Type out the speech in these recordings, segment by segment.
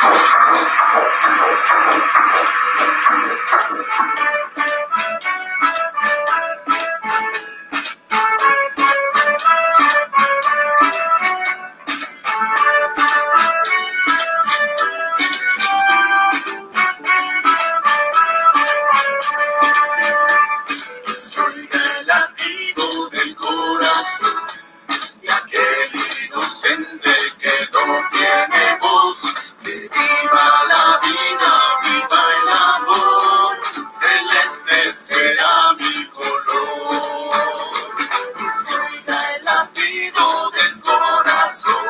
Soy el latido del corazón de aquel inocente que no tiene voz. Que viva la vida, viva el amor, celeste será mi color. Soy el latido del corazón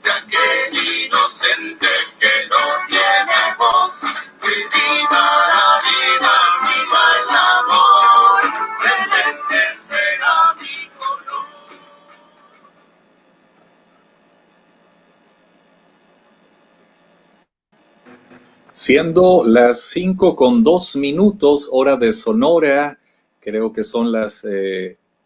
de aquel inocente que no tiene voz. Que viva la vida, viva el amor, celeste será mi color. Siendo las 5:02, hora de Sonora, creo que son las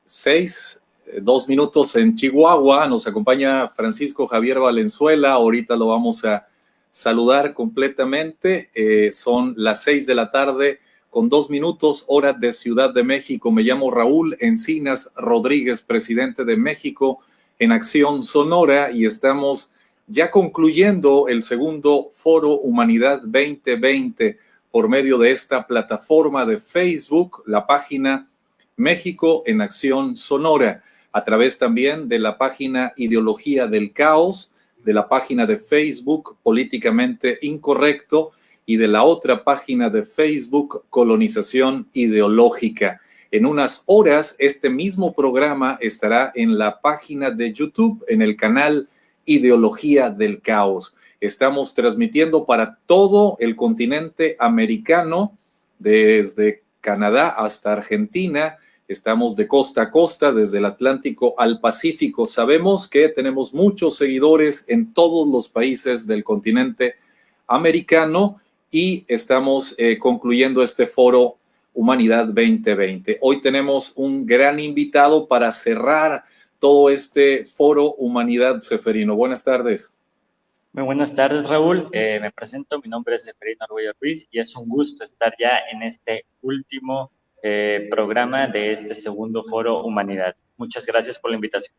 6:02 en Chihuahua. Nos acompaña Francisco Javier Valenzuela. Ahorita lo vamos a saludar completamente. Son las 6:02, hora de Ciudad de México. Me llamo Raúl Encinas Rodríguez, presidente de México en Acción Sonora, y estamos ya concluyendo el segundo Foro Humanidad 2020 por medio de esta plataforma de Facebook, la página México en Acción Sonora, a través también de la página Ideología del Caos, de la página de Facebook Políticamente Incorrecto y de la otra página de Facebook Colonización Ideológica. En unas horas, este mismo programa estará en la página de YouTube, en el canal Ideología del Caos. Estamos transmitiendo para todo el continente americano, desde Canadá hasta Argentina. Estamos de costa a costa, desde el Atlántico al Pacífico. Sabemos que tenemos muchos seguidores en todos los países del continente americano y estamos concluyendo este foro Humanidad 2020. Hoy tenemos un gran invitado para cerrar todo este foro Humanidad. Seferino, buenas tardes. Muy buenas tardes, Raúl. Me presento, mi nombre es Seferino Arguello Ruiz y es un gusto estar ya en este último programa de este segundo foro Humanidad. Muchas gracias por la invitación.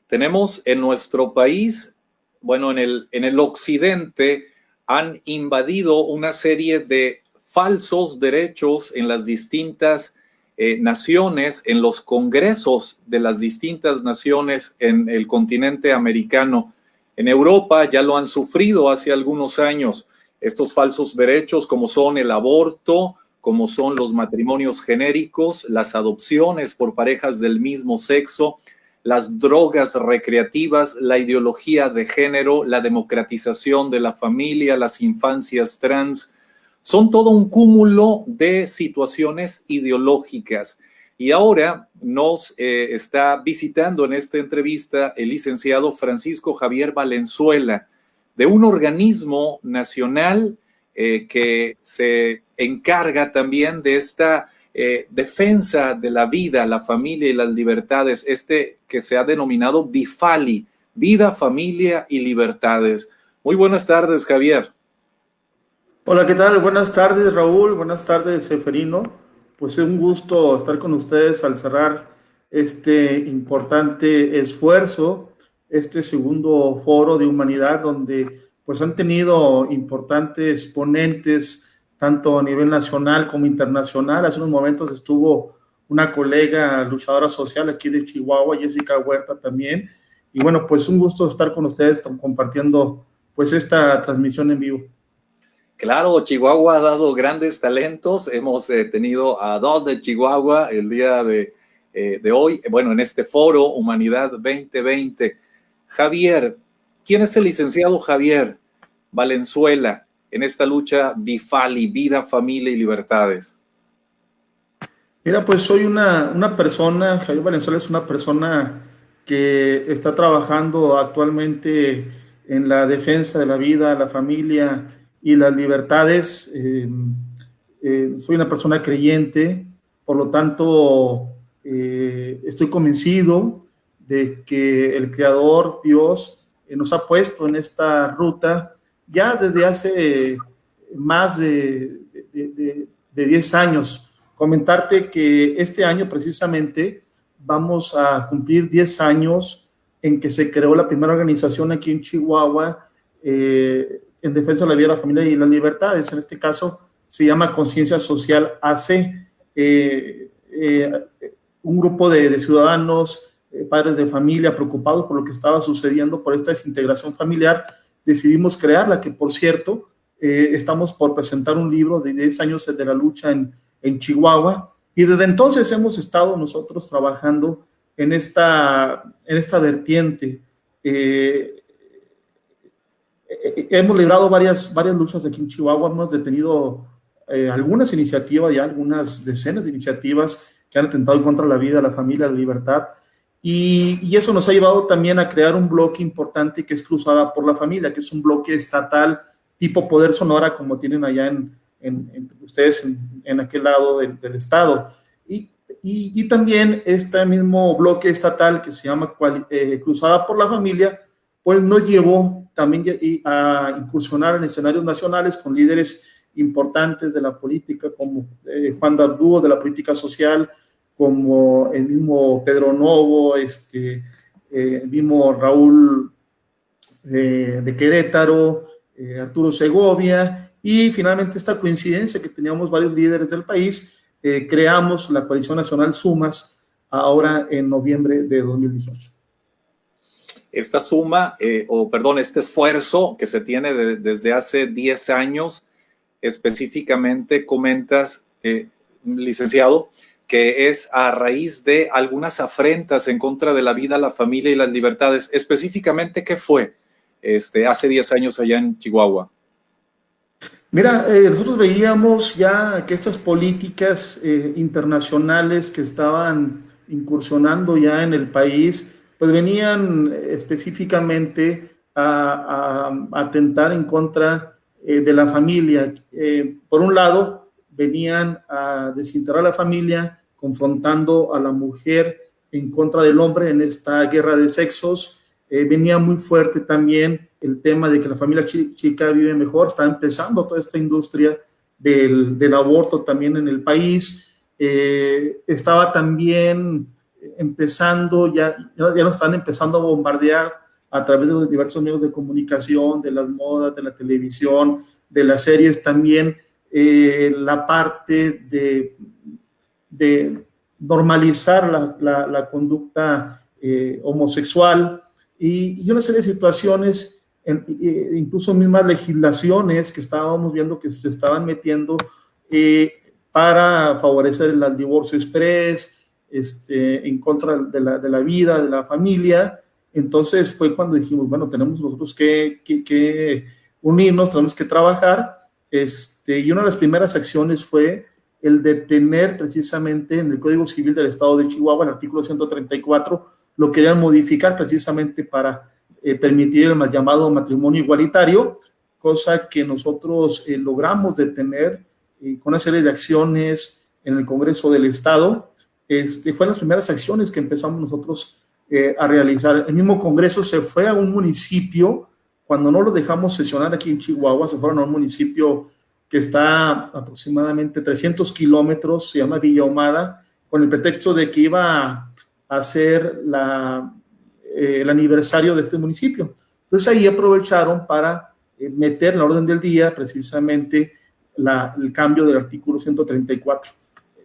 Tenemos en nuestro país, bueno, en el occidente, han invadido una serie de falsos derechos en las distintas naciones, en los congresos de las distintas naciones en el continente americano. En Europa ya lo han sufrido hace algunos años, estos falsos derechos, como son el aborto, como son los matrimonios genéricos, las adopciones por parejas del mismo sexo, las drogas recreativas, la ideología de género, la democratización de la familia, las infancias trans. Son todo un cúmulo de situaciones ideológicas. Y ahora nos está visitando en esta entrevista el licenciado Francisco Javier Valenzuela, de un organismo nacional que se encarga también de esta defensa de la vida, la familia y las libertades, que se ha denominado BIFALI, Vida, Familia y Libertades. Muy buenas tardes, Javier. Hola, ¿qué tal? Buenas tardes, Raúl. Buenas tardes, Seferino. Pues es un gusto estar con ustedes al cerrar este importante esfuerzo, este segundo foro de humanidad, donde pues han tenido importantes ponentes, tanto a nivel nacional como internacional. Hace unos momentos estuvo una colega luchadora social aquí de Chihuahua, Jessica Huerta también. Y bueno, pues un gusto estar con ustedes compartiendo pues esta transmisión en vivo. Claro, Chihuahua ha dado grandes talentos. Hemos tenido a 2 de Chihuahua el día de hoy, bueno, en este foro Humanidad 2020. Javier, ¿quién es el licenciado Javier Valenzuela en esta lucha BIFALI, Vida, Familia y Libertades? Mira, pues soy una persona, Javier Valenzuela es una persona que está trabajando actualmente en la defensa de la vida, la familia y las libertades. Soy una persona creyente, por lo tanto estoy convencido de que el Creador, Dios, nos ha puesto en esta ruta ya desde hace más de 10 años. Comentarte que este año precisamente vamos a cumplir 10 años en que se creó la primera organización aquí en Chihuahua en defensa de la vida, la familia y las libertades. En este caso se llama Conciencia Social AC. Un grupo de ciudadanos, padres de familia, preocupados por lo que estaba sucediendo por esta desintegración familiar, decidimos crearla, que por cierto, estamos por presentar un libro de 10 años de la lucha en Chihuahua, y desde entonces hemos estado nosotros trabajando en esta vertiente. Hemos librado varias luchas aquí en Chihuahua, hemos detenido algunas iniciativas, ya algunas decenas de iniciativas que han atentado en contra de la vida, la familia, la libertad, y eso nos ha llevado también a crear un bloque importante que es Cruzada por la Familia, que es un bloque estatal tipo Poder Sonora, como tienen allá ustedes en aquel lado del estado. Y también este mismo bloque estatal que se llama Cruzada por la Familia, pues nos llevó también a incursionar en escenarios nacionales con líderes importantes de la política, como Juan Dabdúo, de la política social, como el mismo Pedro Novo, el mismo Raúl de Querétaro, Arturo Segovia, y finalmente esta coincidencia que teníamos varios líderes del país, creamos la Coalición Nacional Sumas ahora en noviembre de 2018. Esta suma, este esfuerzo que se tiene desde hace 10 años, específicamente comentas, licenciado, que es a raíz de algunas afrentas en contra de la vida, la familia y las libertades. Específicamente, ¿qué fue hace 10 años allá en Chihuahua? Mira, nosotros veíamos ya que estas políticas internacionales que estaban incursionando ya en el país, pues venían específicamente a atentar en contra de la familia. Por un lado, venían a desintegrar a la familia, confrontando a la mujer en contra del hombre en esta guerra de sexos. Venía muy fuerte también el tema de que la familia chica vive mejor. Está empezando toda esta industria del aborto también en el país. Estaba también empezando, ya nos están empezando a bombardear a través de los diversos medios de comunicación, de las modas, de la televisión, de las series también, la parte de normalizar la conducta homosexual y una serie de situaciones, incluso mismas legislaciones que estábamos viendo que se estaban metiendo para favorecer el divorcio express, en contra de la vida, de la familia. Entonces fue cuando dijimos, bueno, tenemos nosotros que unirnos, tenemos que trabajar, y una de las primeras acciones fue el detener precisamente en el Código Civil del Estado de Chihuahua, el artículo 134, lo querían modificar precisamente para permitir el mal llamado matrimonio igualitario, cosa que nosotros logramos detener con una serie de acciones en el Congreso del Estado. Fueron las primeras acciones que empezamos nosotros a realizar. El mismo Congreso se fue a un municipio, cuando no lo dejamos sesionar aquí en Chihuahua, se fueron a un municipio que está aproximadamente 300 kilómetros, se llama Villa Ahumada, con el pretexto de que iba a ser el aniversario de este municipio. Entonces ahí aprovecharon para meter en la orden del día precisamente el cambio del artículo 134.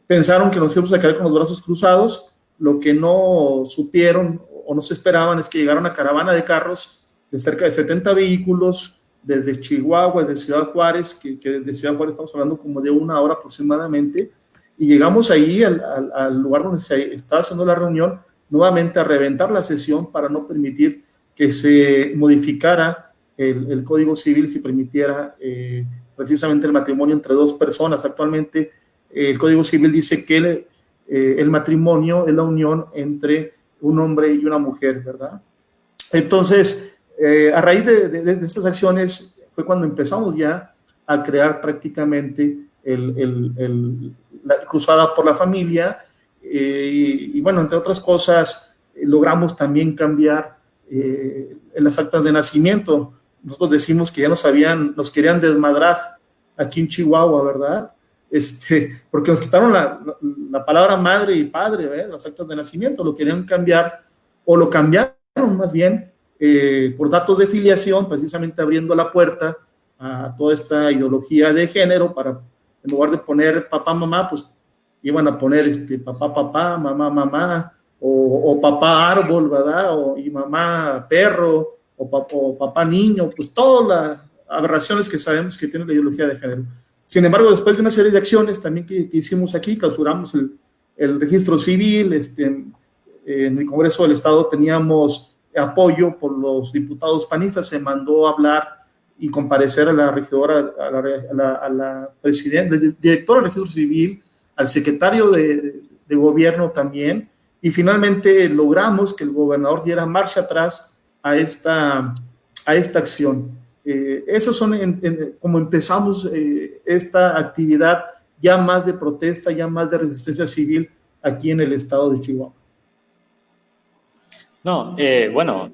Pensaron que nos íbamos a quedar con los brazos cruzados. Lo que no supieron o no se esperaban es que llegara una caravana de carros de cerca de 70 vehículos desde Chihuahua, desde Ciudad Juárez, que de Ciudad Juárez estamos hablando como de 1 hora aproximadamente, y llegamos ahí al lugar donde se estaba haciendo la reunión, nuevamente a reventar la sesión para no permitir que se modificara el Código Civil, si permitiera precisamente el matrimonio entre 2 personas. Actualmente el Código Civil dice que el matrimonio es la unión entre un hombre y una mujer, ¿verdad? Entonces, a raíz de estas acciones fue cuando empezamos ya a crear prácticamente la Cruzada por la Familia, y bueno, entre otras cosas, logramos también cambiar en las actas de nacimiento. nosotros decimos que ya nos querían desmadrar aquí en Chihuahua, ¿verdad? Porque nos quitaron la palabra madre y padre, ¿verdad? Las actas de nacimiento, lo querían cambiar, o lo cambiaron más bien por datos de filiación, precisamente abriendo la puerta a toda esta ideología de género, para, en lugar de poner papá, mamá, pues iban a poner papá, papá, mamá, mamá, o papá árbol, ¿verdad? Y mamá perro, o papá niño, pues todas las aberraciones que sabemos que tiene la ideología de género. Sin embargo, después de una serie de acciones también que hicimos aquí, clausuramos el registro civil, en el Congreso del Estado teníamos apoyo por los diputados panistas, se mandó a hablar y comparecer a la regidora, a la presidenta, directora del registro civil, al secretario de gobierno también, y finalmente logramos que el gobernador diera marcha atrás a esta acción. Esos son como empezamos esta actividad ya más de protesta, ya más de resistencia civil aquí en el estado de Chihuahua. No, bueno,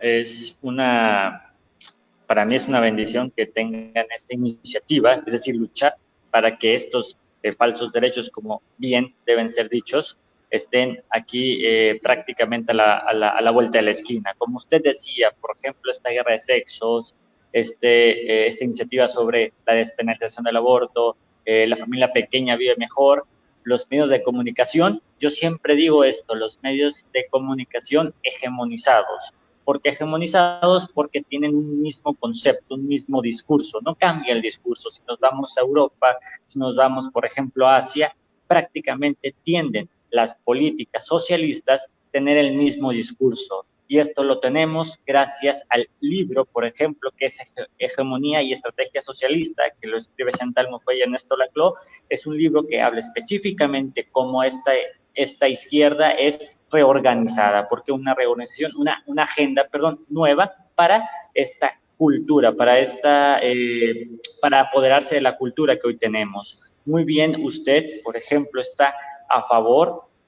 para mí es una bendición que tengan esta iniciativa, es decir, luchar para que estos falsos derechos, como bien deben ser dichos, estén aquí prácticamente a la vuelta de la esquina. Como usted decía, por ejemplo, esta guerra de sexos, esta iniciativa sobre la despenalización del aborto, la familia pequeña vive mejor, los medios de comunicación, yo siempre digo esto, los medios de comunicación hegemonizados. ¿Por qué hegemonizados? Porque tienen un mismo concepto, un mismo discurso, no cambia el discurso. Si nos vamos a Europa, si nos vamos, por ejemplo, a Asia, prácticamente tienden las políticas socialistas a tener el mismo discurso. Y esto lo tenemos gracias al libro, por ejemplo, que es Hegemonía y Estrategia Socialista, que lo escribe Chantal Mouffe y Ernesto Laclau. Es un libro que habla específicamente cómo esta izquierda es reorganizada, porque una reorganización, una agenda, nueva para esta cultura, para apoderarse de la cultura que hoy tenemos. Muy bien, usted, por ejemplo, está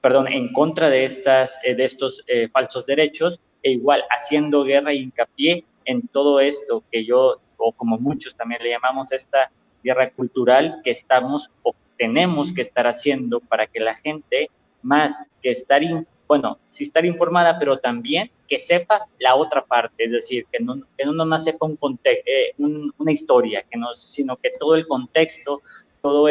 en contra de estos falsos derechos, e igual haciendo guerra e hincapié en todo esto que yo, o como muchos también le llamamos, esta guerra cultural que estamos o tenemos que estar haciendo para que la gente, más que estar informada, pero también que sepa la otra parte, es decir, que no nomás sepa una historia, sino que todo el contexto, todo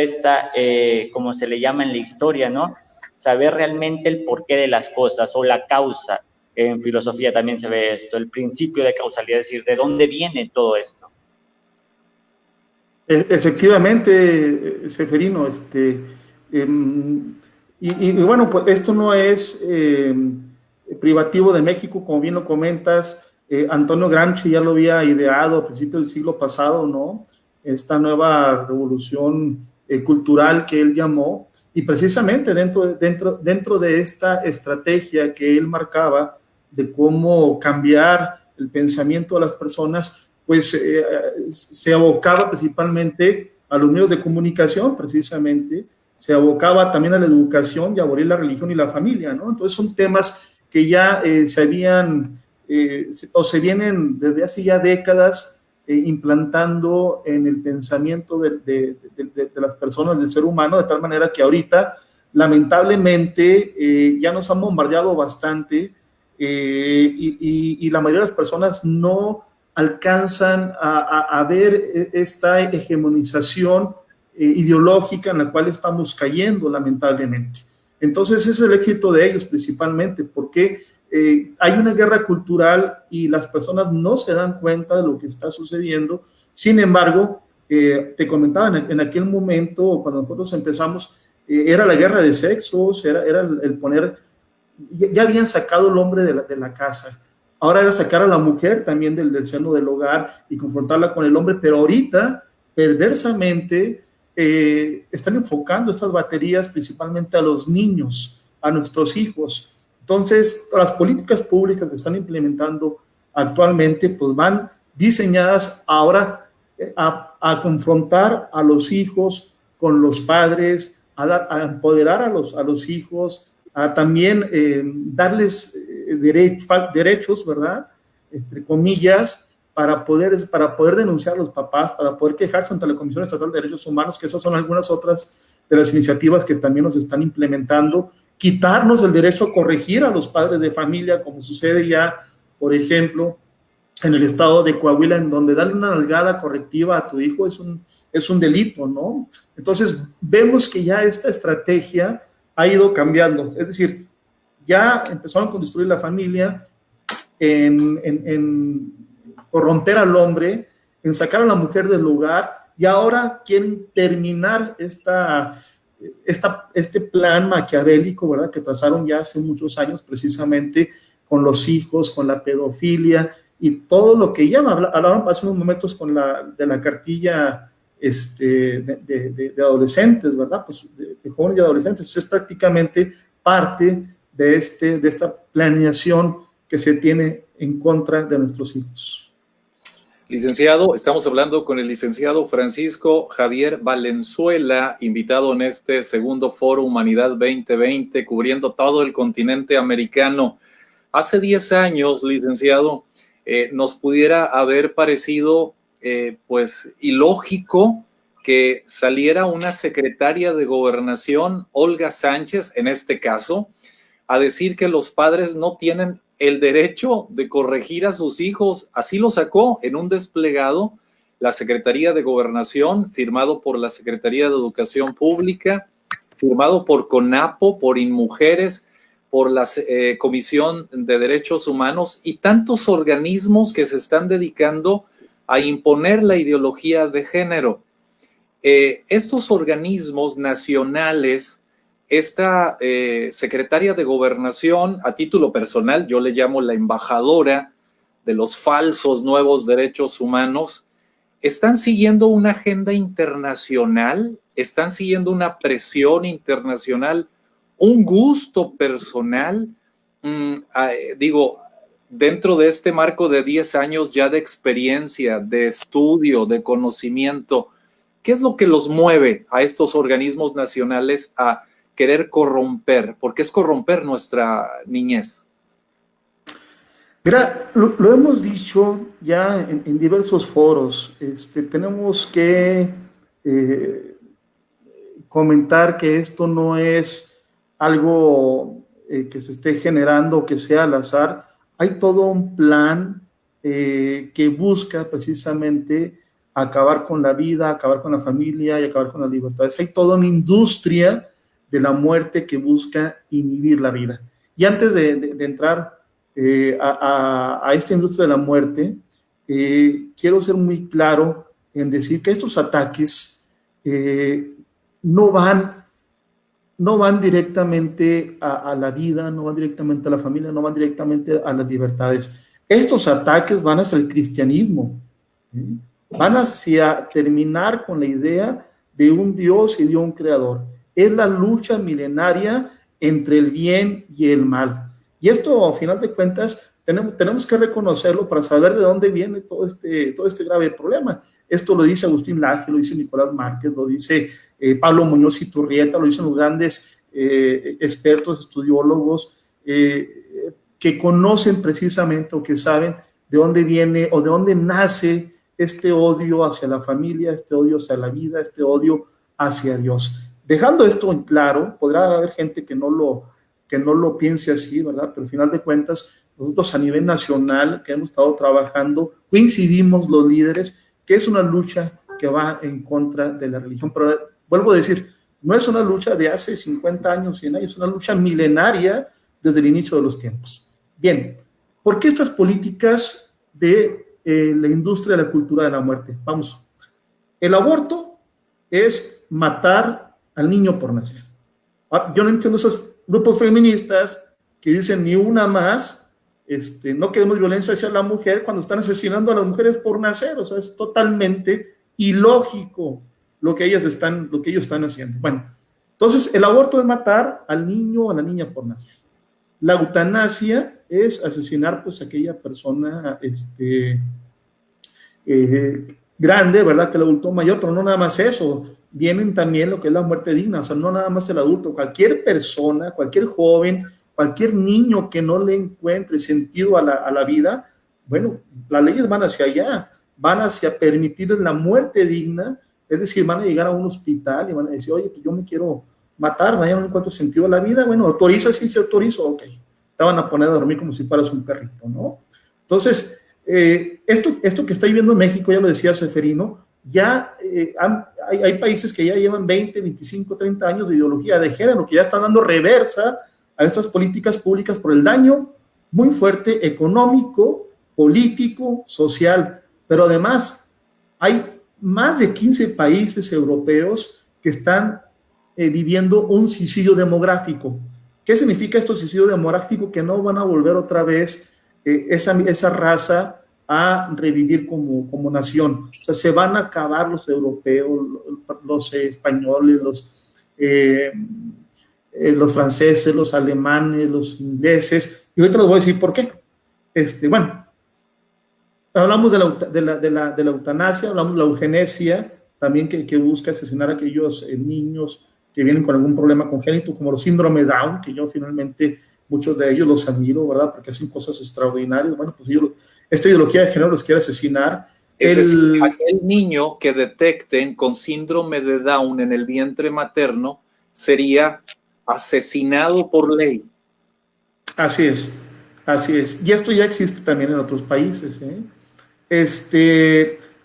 como se le llama en la historia, ¿no? Saber realmente el porqué de las cosas o la causa. En filosofía también se ve esto, el principio de causalidad, es decir, ¿de dónde viene todo esto? Efectivamente, Seferino, y bueno, pues esto no es privativo de México, como bien lo comentas. Antonio Gramsci ya lo había ideado a principios del siglo pasado, ¿no? Esta nueva revolución cultural que él llamó, y precisamente dentro de esta estrategia que él marcaba de cómo cambiar el pensamiento de las personas, pues se abocaba principalmente a los medios de comunicación, precisamente, se abocaba también a la educación y a abolir la religión y la familia, ¿no? Entonces son temas que ya se vienen desde hace ya décadas implantando en el pensamiento de las personas, del ser humano, de tal manera que ahorita, lamentablemente, ya nos han bombardeado bastante y la mayoría de las personas no alcanzan a ver esta hegemonización ideológica en la cual estamos cayendo, lamentablemente. Entonces, ese es el éxito de ellos principalmente, porque hay una guerra cultural y las personas no se dan cuenta de lo que está sucediendo. Sin embargo, te comentaba en aquel momento, cuando nosotros empezamos, era la guerra de sexos, era el poner, ya habían sacado al hombre de la casa, ahora era sacar a la mujer también del seno del hogar y confrontarla con el hombre, pero ahorita, perversamente, están enfocando estas baterías principalmente a los niños, a nuestros hijos. Entonces, las políticas públicas que están implementando actualmente, pues van diseñadas ahora a confrontar a los hijos con los padres, a empoderar a los hijos, a también darles derechos, ¿verdad? Entre comillas, para poder denunciar a los papás, para poder quejarse ante la Comisión Estatal de Derechos Humanos, que esas son algunas otras de las iniciativas que también nos están implementando, quitarnos el derecho a corregir a los padres de familia, como sucede ya, por ejemplo, en el estado de Coahuila, en donde darle una nalgada correctiva a tu hijo es un delito, ¿no? Entonces, vemos que ya esta estrategia ha ido cambiando, es decir, ya empezaron con destruir la familia, en corromper al hombre, en sacar a la mujer del lugar, y ahora quieren terminar este plan maquiavélico, ¿verdad?, que trazaron ya hace muchos años precisamente con los hijos, con la pedofilia y todo lo que ya hablaban hace unos momentos de la cartilla de adolescentes, ¿verdad?, pues de jóvenes y adolescentes. Es prácticamente parte de esta planeación que se tiene en contra de nuestros hijos. Licenciado, estamos hablando con el licenciado Francisco Javier Valenzuela, invitado en este segundo Foro Humanidad 2020, cubriendo todo el continente americano. Hace 10 años, licenciado, nos pudiera haber parecido pues ilógico que saliera una secretaria de Gobernación, Olga Sánchez, en este caso, a decir que los padres no tienen el derecho de corregir a sus hijos. Así lo sacó en un desplegado la Secretaría de Gobernación, firmado por la Secretaría de Educación Pública, firmado por CONAPO, por INMUJERES, por la Comisión de Derechos Humanos y tantos organismos que se están dedicando a imponer la ideología de género. Estos organismos nacionales, esta secretaria de Gobernación, a título personal, yo le llamo la embajadora de los falsos nuevos derechos humanos, están siguiendo una agenda internacional, están siguiendo una presión internacional, un gusto personal, dentro de este marco de 10 años ya de experiencia, de estudio, de conocimiento. ¿Qué es lo que los mueve a estos organismos nacionales a querer corromper? Porque es corromper nuestra niñez. Mira, lo hemos dicho ya en diversos foros. Tenemos que comentar que esto no es algo que se esté generando, que sea al azar. Hay todo un plan que busca precisamente acabar con la vida, acabar con la familia y acabar con las libertades. Hay toda una industria de la muerte que busca inhibir la vida. Y antes de entrar a esta industria de la muerte, quiero ser muy claro en decir que estos ataques no van directamente a la vida, no van directamente a la familia, no van directamente a las libertades. Estos ataques van hacia el cristianismo, van hacia terminar con la idea de un Dios y de un creador. Es la lucha milenaria entre el bien y el mal. Y esto, a final de cuentas, tenemos que reconocerlo para saber de dónde viene todo este grave problema. Esto lo dice Agustín Laje, lo dice Nicolás Márquez, lo dice Pablo Muñoz Iturrieta, lo dicen los grandes expertos, estudiólogos, que conocen precisamente o que saben de dónde viene o de dónde nace este odio hacia la familia, este odio hacia la vida, este odio hacia Dios. Dejando esto en claro, podrá haber gente que no lo piense así, ¿verdad? Pero al final de cuentas, nosotros a nivel nacional que hemos estado trabajando, coincidimos los líderes que es una lucha que va en contra de la religión. Pero vuelvo a decir, no es una lucha de hace 50 años, 100 años, es una lucha milenaria desde el inicio de los tiempos. Bien, ¿por qué estas políticas de la industria de la cultura de la muerte? Vamos, el aborto es matar al niño por nacer. Yo no entiendo esos grupos feministas que dicen ni una más, no queremos violencia hacia la mujer cuando están asesinando a las mujeres por nacer. O sea, es totalmente ilógico lo que ellos están haciendo. Bueno, entonces el aborto es matar al niño o a la niña por nacer. La eutanasia es asesinar pues a aquella persona grande, ¿verdad? Que el adulto mayor, pero no nada más eso. Vienen también lo que es la muerte digna, o sea, no nada más el adulto, cualquier persona, cualquier joven, cualquier niño que no le encuentre sentido a la vida, Bueno, las leyes van hacia allá, van hacia permitir la muerte digna, es decir, van a llegar a un hospital y van a decir, oye, pues yo me quiero matar, ya no encuentro sentido a la vida, bueno, autoriza, sí, se autorizo, ok, te van a poner a dormir como si fueras un perrito, ¿no? Entonces, esto que está viviendo México, ya lo decía Seferino, ya hay países que ya llevan 20, 25, 30 años de ideología de género, que ya están dando reversa a estas políticas públicas por el daño muy fuerte económico, político, social, pero además hay más de 15 países europeos que están viviendo un suicidio demográfico. ¿Qué significa esto, suicidio demográfico? Que no van a volver otra vez esa raza a revivir como nación. O sea, se van a acabar los europeos, los españoles, los franceses, los alemanes, los ingleses. Y ahorita les voy a decir por qué. Bueno, hablamos de la eutanasia, hablamos de la eugenesia, también que busca asesinar a aquellos niños que vienen con algún problema congénito, como los síndrome Down, que yo finalmente muchos de ellos los admiro, ¿verdad? Porque hacen cosas extraordinarias. Bueno, pues esta ideología de género los quiere asesinar. Es decir, aquel niño que detecten con síndrome de Down en el vientre materno sería asesinado por ley. Así es, así es. Y esto ya existe también en otros países, ¿eh?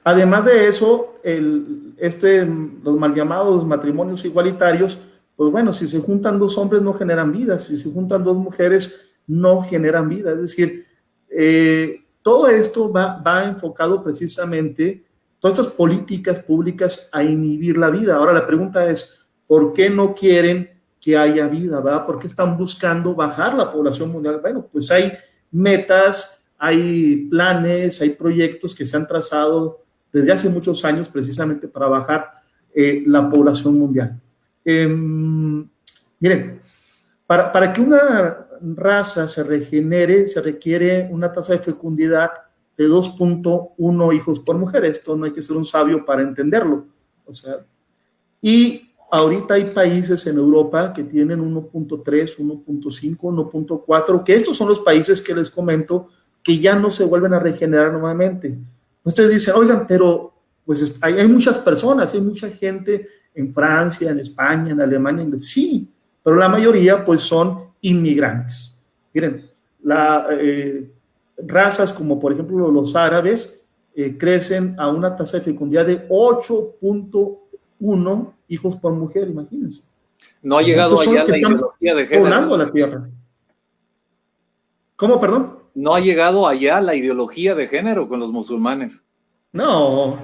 Además de eso, los mal llamados matrimonios igualitarios, pues bueno, si se juntan dos hombres no generan vida, si se juntan dos mujeres no generan vida. Es decir, todo esto va enfocado precisamente, todas estas políticas públicas a inhibir la vida. Ahora la pregunta es, ¿por qué no quieren que haya vida, ¿verdad? ¿Por qué están buscando bajar la población mundial? Bueno, pues hay metas, hay planes, hay proyectos que se han trazado desde hace muchos años precisamente para bajar la población mundial. Miren, para que una raza se regenere, se requiere una tasa de fecundidad de 2.1 hijos por mujer. Esto no hay que ser un sabio para entenderlo. O sea, y ahorita hay países en Europa que tienen 1.3, 1.5, 1.4, que estos son los países que les comento que ya no se vuelven a regenerar nuevamente. Ustedes dicen, oigan, pero pues hay muchas personas, hay mucha gente en Francia, en España, en Alemania, sí, pero la mayoría pues son inmigrantes. Miren, razas como por ejemplo los árabes crecen a una tasa de fecundidad de 8.1 hijos por mujer, imagínense. No ha llegado allá la ideología de género. Poblando la tierra. ¿Cómo, perdón? No ha llegado allá la ideología de género con los musulmanes. No,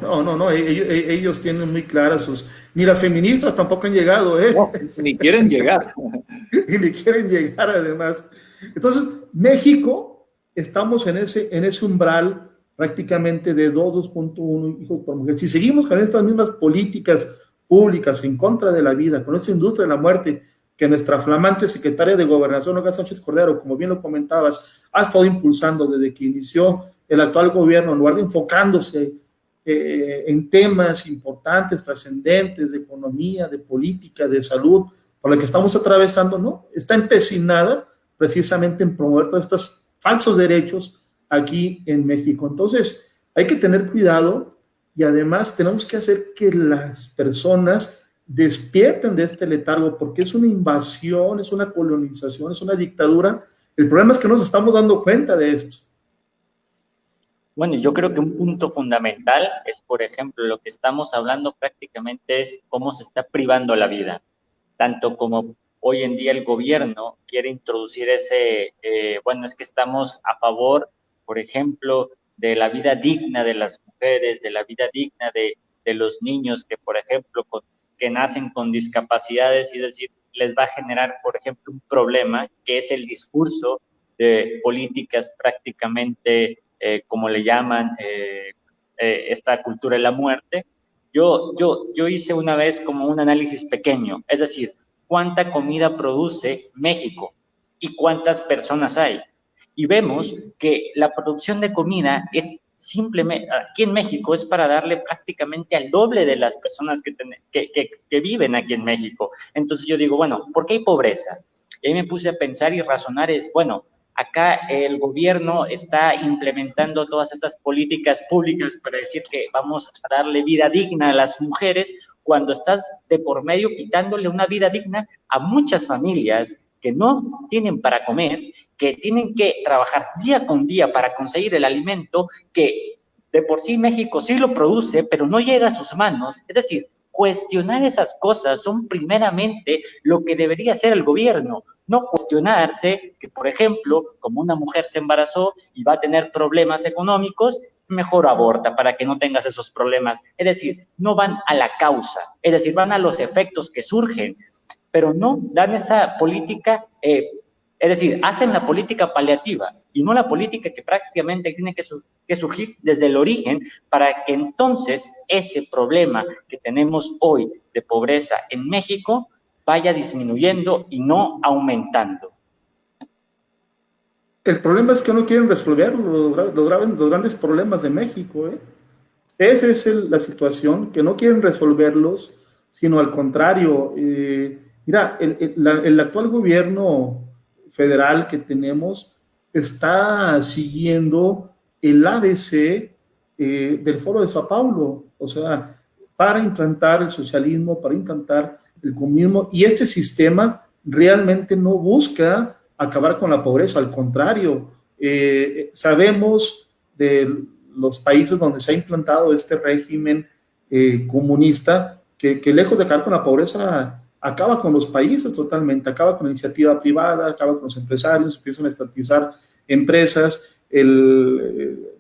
ellos tienen muy claras ni las feministas tampoco han llegado, No, ni quieren llegar. Y ni quieren llegar además. Entonces, México, estamos en ese umbral prácticamente de 2.1 hijos por mujer. Si seguimos con estas mismas políticas públicas en contra de la vida, con esta industria de la muerte, que nuestra flamante secretaria de Gobernación, Olga Sánchez Cordero, como bien lo comentabas, ha estado impulsando desde que inició el actual gobierno, en lugar de enfocándose en temas importantes, trascendentes, de economía, de política, de salud, por la que estamos atravesando, no, está empecinada precisamente en promover todos estos falsos derechos aquí en México. Entonces, hay que tener cuidado y además tenemos que hacer que las personas despierten de este letargo, porque es una invasión, es una colonización, es una dictadura. El problema es que nos estamos dando cuenta de esto. Bueno, yo creo que un punto fundamental es, por ejemplo, lo que estamos hablando prácticamente es cómo se está privando la vida, tanto como hoy en día el gobierno quiere introducir es que estamos a favor, por ejemplo, de la vida digna de las mujeres, de la vida digna de los niños que, por ejemplo, que nacen con discapacidades, y decir, les va a generar, por ejemplo, un problema que es el discurso de políticas prácticamente, como le llaman, esta cultura de la muerte. Yo hice una vez como un análisis pequeño, es decir, cuánta comida produce México y cuántas personas hay. Y vemos que la producción de comida es simplemente, aquí en México, es para darle prácticamente al doble de las personas que viven aquí en México. Entonces yo digo, bueno, ¿por qué hay pobreza? Y ahí me puse a pensar y razonar, bueno, acá el gobierno está implementando todas estas políticas públicas para decir que vamos a darle vida digna a las mujeres, cuando estás de por medio quitándole una vida digna a muchas familias que no tienen para comer, que tienen que trabajar día con día para conseguir el alimento que de por sí México sí lo produce, pero no llega a sus manos. Es decir, cuestionar esas cosas son primeramente lo que debería hacer el gobierno, no cuestionarse que, por ejemplo, como una mujer se embarazó y va a tener problemas económicos, mejor aborta para que no tengas esos problemas. Es decir, no van a la causa, es decir, van a los efectos que surgen, pero no dan esa política, es decir, hacen la política paliativa y no la política que prácticamente tiene que surgir desde el origen para que entonces ese problema que tenemos hoy de pobreza en México vaya disminuyendo y no aumentando. El problema es que no quieren resolver los grandes problemas de México, ¿eh? Esa es la situación, que no quieren resolverlos, sino al contrario. Mira, el actual gobierno federal que tenemos está siguiendo el ABC del Foro de Sao Paulo, o sea, para implantar el socialismo, para implantar el comunismo, y este sistema realmente no busca acabar con la pobreza, al contrario, sabemos de los países donde se ha implantado este régimen comunista, que lejos de acabar con la pobreza, acaba con los países totalmente, acaba con la iniciativa privada, acaba con los empresarios, empiezan a estatizar empresas.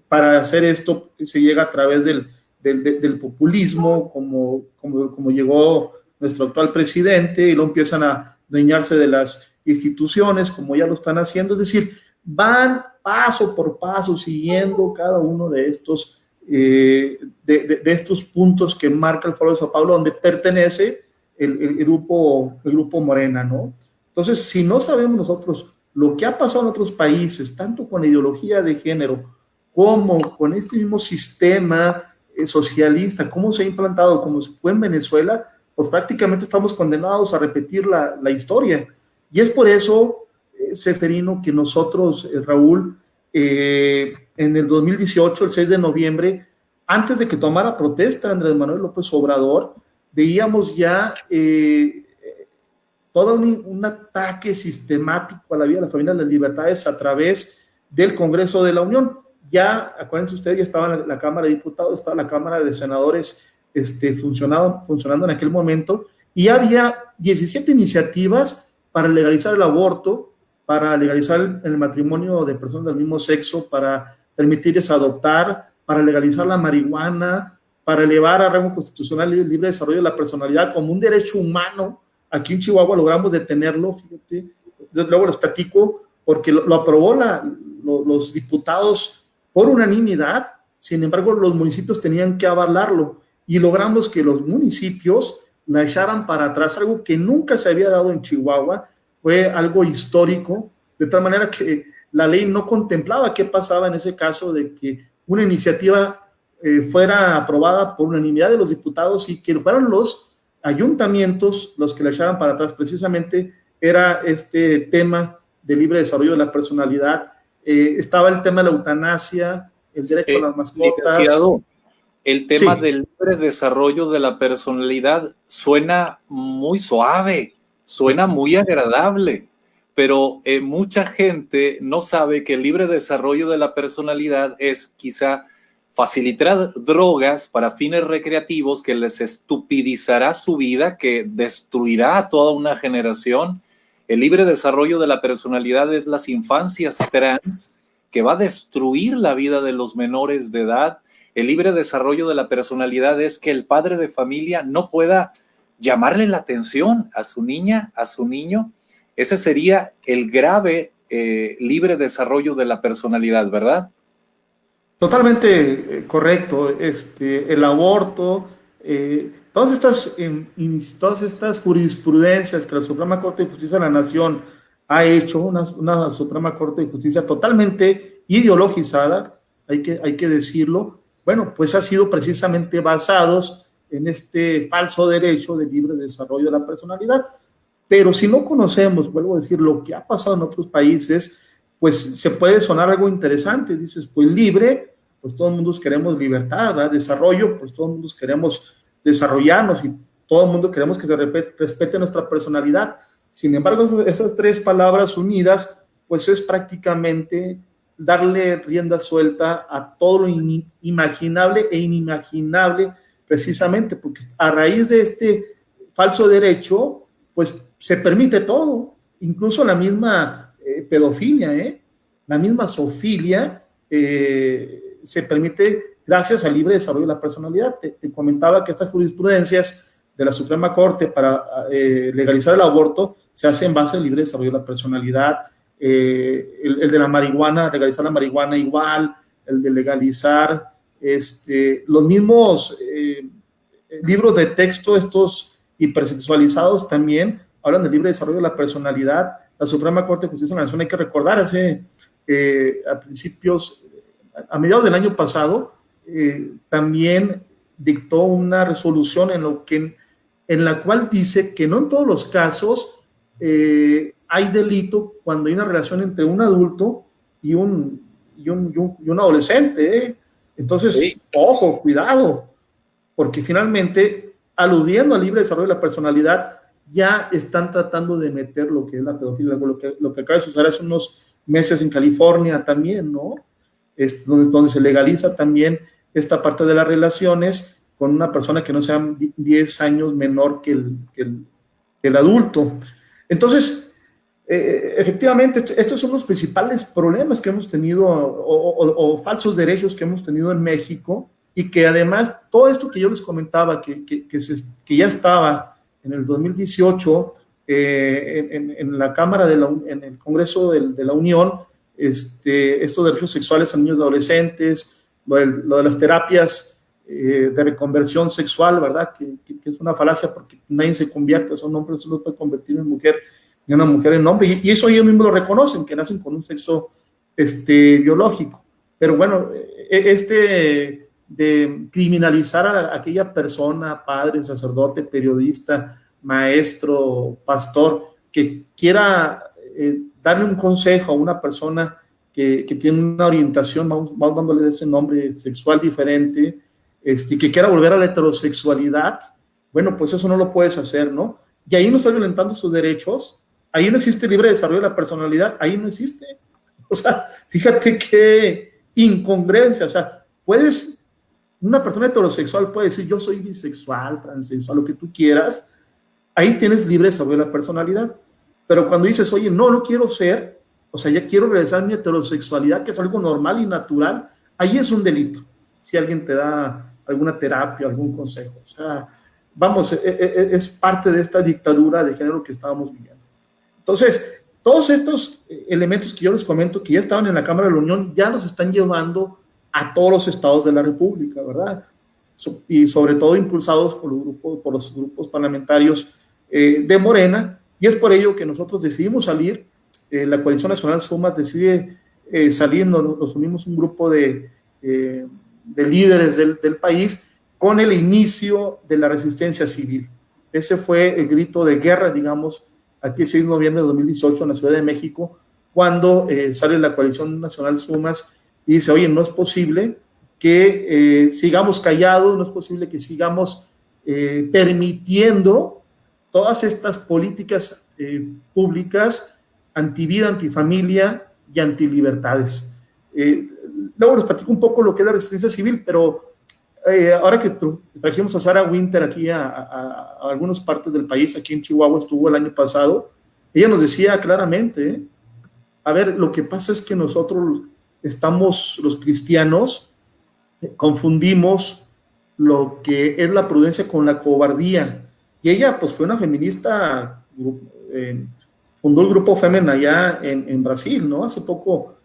Para hacer esto se llega a través del populismo, como llegó nuestro actual presidente, y luego empiezan a adueñarse de las instituciones, como ya lo están haciendo. Es decir, van paso por paso siguiendo cada uno de estos, de estos puntos que marca el Foro de Sao Paulo, donde pertenece el grupo Morena, ¿no? Entonces, si no sabemos nosotros lo que ha pasado en otros países, tanto con la ideología de género como con este mismo sistema socialista, cómo se ha implantado, como fue en Venezuela, pues prácticamente estamos condenados a repetir la historia. Y es por eso, Seferino, que nosotros, Raúl, en el 2018, el 6 de noviembre, antes de que tomara protesta Andrés Manuel López Obrador, veíamos ya todo un ataque sistemático a la vida de la familia de las libertades a través del Congreso de la Unión. Ya, acuérdense ustedes, ya estaba la Cámara de Diputados, estaba la Cámara de Senadores funcionando en aquel momento, y había 17 iniciativas para legalizar el aborto, para legalizar el matrimonio de personas del mismo sexo, para permitirles adoptar, para legalizar la marihuana, para elevar a rango constitucional el libre desarrollo de la personalidad como un derecho humano. Aquí en Chihuahua logramos detenerlo, fíjate, luego les platico, porque lo aprobó los diputados por unanimidad. Sin embargo, los municipios tenían que avalarlo, y logramos que los municipios la echaran para atrás, algo que nunca se había dado en Chihuahua. Fue algo histórico, de tal manera que la ley no contemplaba qué pasaba en ese caso de que una iniciativa fuera aprobada por unanimidad de los diputados y que fueran los ayuntamientos los que la echaran para atrás. Precisamente era este tema de libre desarrollo de la personalidad. Estaba el tema de la eutanasia, el derecho a las mascotas. Licenciado, el tema Sí. del libre desarrollo de la personalidad suena muy suave, suena muy agradable, pero mucha gente no sabe que el libre desarrollo de la personalidad es quizá facilitar drogas para fines recreativos que les estupidizará su vida, que destruirá a toda una generación. El libre desarrollo de la personalidad es las infancias trans, que va a destruir la vida de los menores de edad. El libre desarrollo de la personalidad es que el padre de familia no pueda llamarle la atención a su niña, a su niño. Ese sería el grave libre desarrollo de la personalidad, ¿verdad? Totalmente correcto. El aborto, todas estas jurisprudencias que la Suprema Corte de Justicia de la Nación ha hecho, una Suprema Corte de Justicia totalmente ideologizada, hay que decirlo. Bueno, pues ha sido precisamente basados en este falso derecho de libre desarrollo de la personalidad. Pero si no conocemos, vuelvo a decir, lo que ha pasado en otros países, pues se puede sonar algo interesante. Dices, pues libre, pues todo el mundo queremos libertad, ¿verdad? Desarrollo, pues todo el mundo queremos desarrollarnos y todo el mundo queremos que se respete nuestra personalidad. Sin embargo, esas tres palabras unidas, pues es prácticamente darle rienda suelta a todo lo imaginable e inimaginable, precisamente porque a raíz de este falso derecho, pues se permite todo, incluso la misma pedofilia, la misma zoofilia se permite gracias al libre desarrollo de la personalidad. Te comentaba que estas jurisprudencias de la Suprema Corte para legalizar el aborto se hace en base al libre desarrollo de la personalidad. El de la marihuana, legalizar la marihuana igual, el de legalizar los mismos libros de texto, estos hipersexualizados también hablan del libre desarrollo de la personalidad. La Suprema Corte de Justicia de la Nación, hay que recordar, a mediados del año pasado, también dictó una resolución en la cual dice que no en todos los casos hay delito cuando hay una relación entre un adulto y un adolescente. Entonces, sí, ojo, cuidado, porque finalmente, aludiendo al libre desarrollo de la personalidad, ya están tratando de meter lo que es la pedofilia, lo que acaba de suceder hace unos meses en California también, ¿no? Donde se legaliza también esta parte de las relaciones con una persona que no sea 10 años menor que el adulto. Entonces, efectivamente, estos son los principales problemas que hemos tenido o falsos derechos que hemos tenido en México, y que además todo esto que yo les comentaba, que ya estaba en el 2018 en la Cámara, en el Congreso de la Unión, estos derechos sexuales a niños y adolescentes, lo de las terapias de reconversión sexual, ¿verdad? Que es una falacia porque nadie se convierte, son hombres, se los puede convertir en mujer, y una mujer en hombre, y eso ellos mismos lo reconocen, que nacen con un sexo biológico. Pero bueno, de criminalizar a aquella persona, padre, sacerdote, periodista, maestro, pastor, que quiera darle un consejo a una persona que tiene una orientación, vamos dándole ese nombre sexual diferente, que quiera volver a la heterosexualidad, bueno, pues eso no lo puedes hacer, ¿no? Y ahí no estás violentando sus derechos, ahí no existe libre desarrollo de la personalidad, ahí no existe. O sea, fíjate qué incongruencia, o sea, una persona heterosexual puede decir, yo soy bisexual, transexual, lo que tú quieras, ahí tienes libre desarrollo de la personalidad. Pero cuando dices, oye, no quiero ser, o sea, ya quiero regresar a mi heterosexualidad, que es algo normal y natural, ahí es un delito. Si alguien te da alguna terapia, algún consejo. O sea, vamos, es parte de esta dictadura de género que estábamos viviendo. Entonces, todos estos elementos que yo les comento, que ya estaban en la Cámara de la Unión, ya los están llevando a todos los estados de la República, ¿verdad? Y sobre todo impulsados por los grupos parlamentarios de Morena, y es por ello que nosotros decidimos salir, la Coalición Nacional Sumas decide salir, nos unimos un grupo de líderes del país con el inicio de la resistencia civil. Ese fue el grito de guerra, digamos, aquí el 6 de noviembre de 2018 en la Ciudad de México, cuando sale la Coalición Nacional Sumas y dice, oye, no es posible que sigamos callados, no es posible que sigamos permitiendo todas estas políticas públicas antivida, antifamilia y antilibertades. Luego les platico un poco lo que es la resistencia civil, pero ahora que trajimos a Sarah Winter aquí a algunas partes del país, aquí en Chihuahua estuvo el año pasado, ella nos decía claramente, a ver, lo que pasa es que nosotros los cristianos, confundimos lo que es la prudencia con la cobardía. Y ella, pues, fue una feminista, fundó el Grupo Femen allá en Brasil, ¿no? Hace poco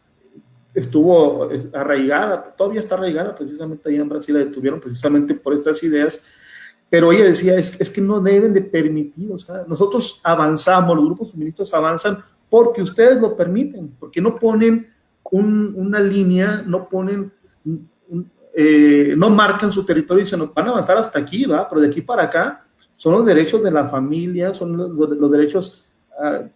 estuvo arraigada, todavía está arraigada precisamente allá en Brasil, la detuvieron precisamente por estas ideas, pero ella decía, es que no deben de permitir, o sea, nosotros avanzamos, los grupos feministas avanzan porque ustedes lo permiten, porque no ponen una línea, no ponen, no marcan su territorio y dicen, van a avanzar hasta aquí, ¿va? Pero de aquí para acá son los derechos de la familia, son los derechos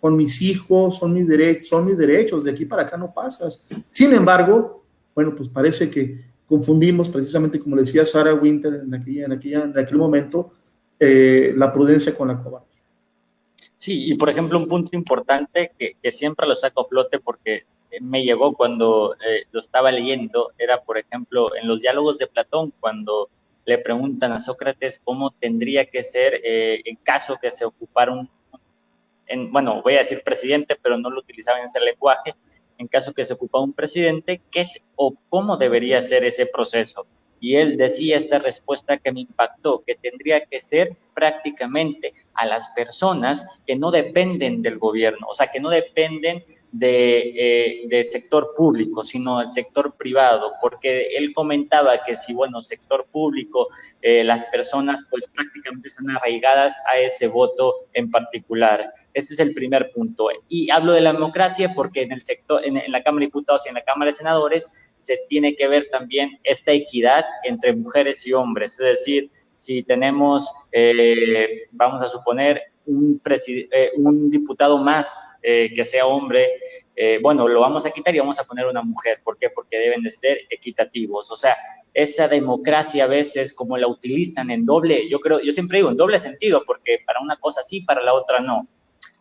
con mis hijos, son mis derechos, de aquí para acá no pasas. Sin embargo, bueno, pues parece que confundimos precisamente, como le decía Sarah Winter en aquel momento, la prudencia con la cobardía. Sí, y por ejemplo, un punto importante que siempre lo saco a flote porque me llegó cuando lo estaba leyendo, era, por ejemplo, en los diálogos de Platón, cuando le preguntan a Sócrates cómo tendría que ser en caso que se ocupara bueno, voy a decir presidente, pero no lo utilizaba en ese lenguaje, en caso que se ocupara un presidente, ¿qué es o cómo debería ser ese proceso? Y él decía esta respuesta que me impactó, que tendría que ser prácticamente a las personas que no dependen del gobierno, o sea, que no dependen del sector público, sino del sector privado, porque él comentaba que si, bueno, sector público, las personas pues prácticamente están arraigadas a ese voto en particular. Ese es el primer punto. Y hablo de la democracia porque en el sector, en la Cámara de Diputados y en la Cámara de Senadores se tiene que ver también esta equidad entre mujeres y hombres, es decir, si tenemos, vamos a suponer, un diputado más que sea hombre, bueno, lo vamos a quitar y vamos a poner una mujer. ¿Por qué? Porque deben de ser equitativos. O sea, esa democracia a veces como la utilizan en doble, yo siempre digo en doble sentido, porque para una cosa sí, para la otra no.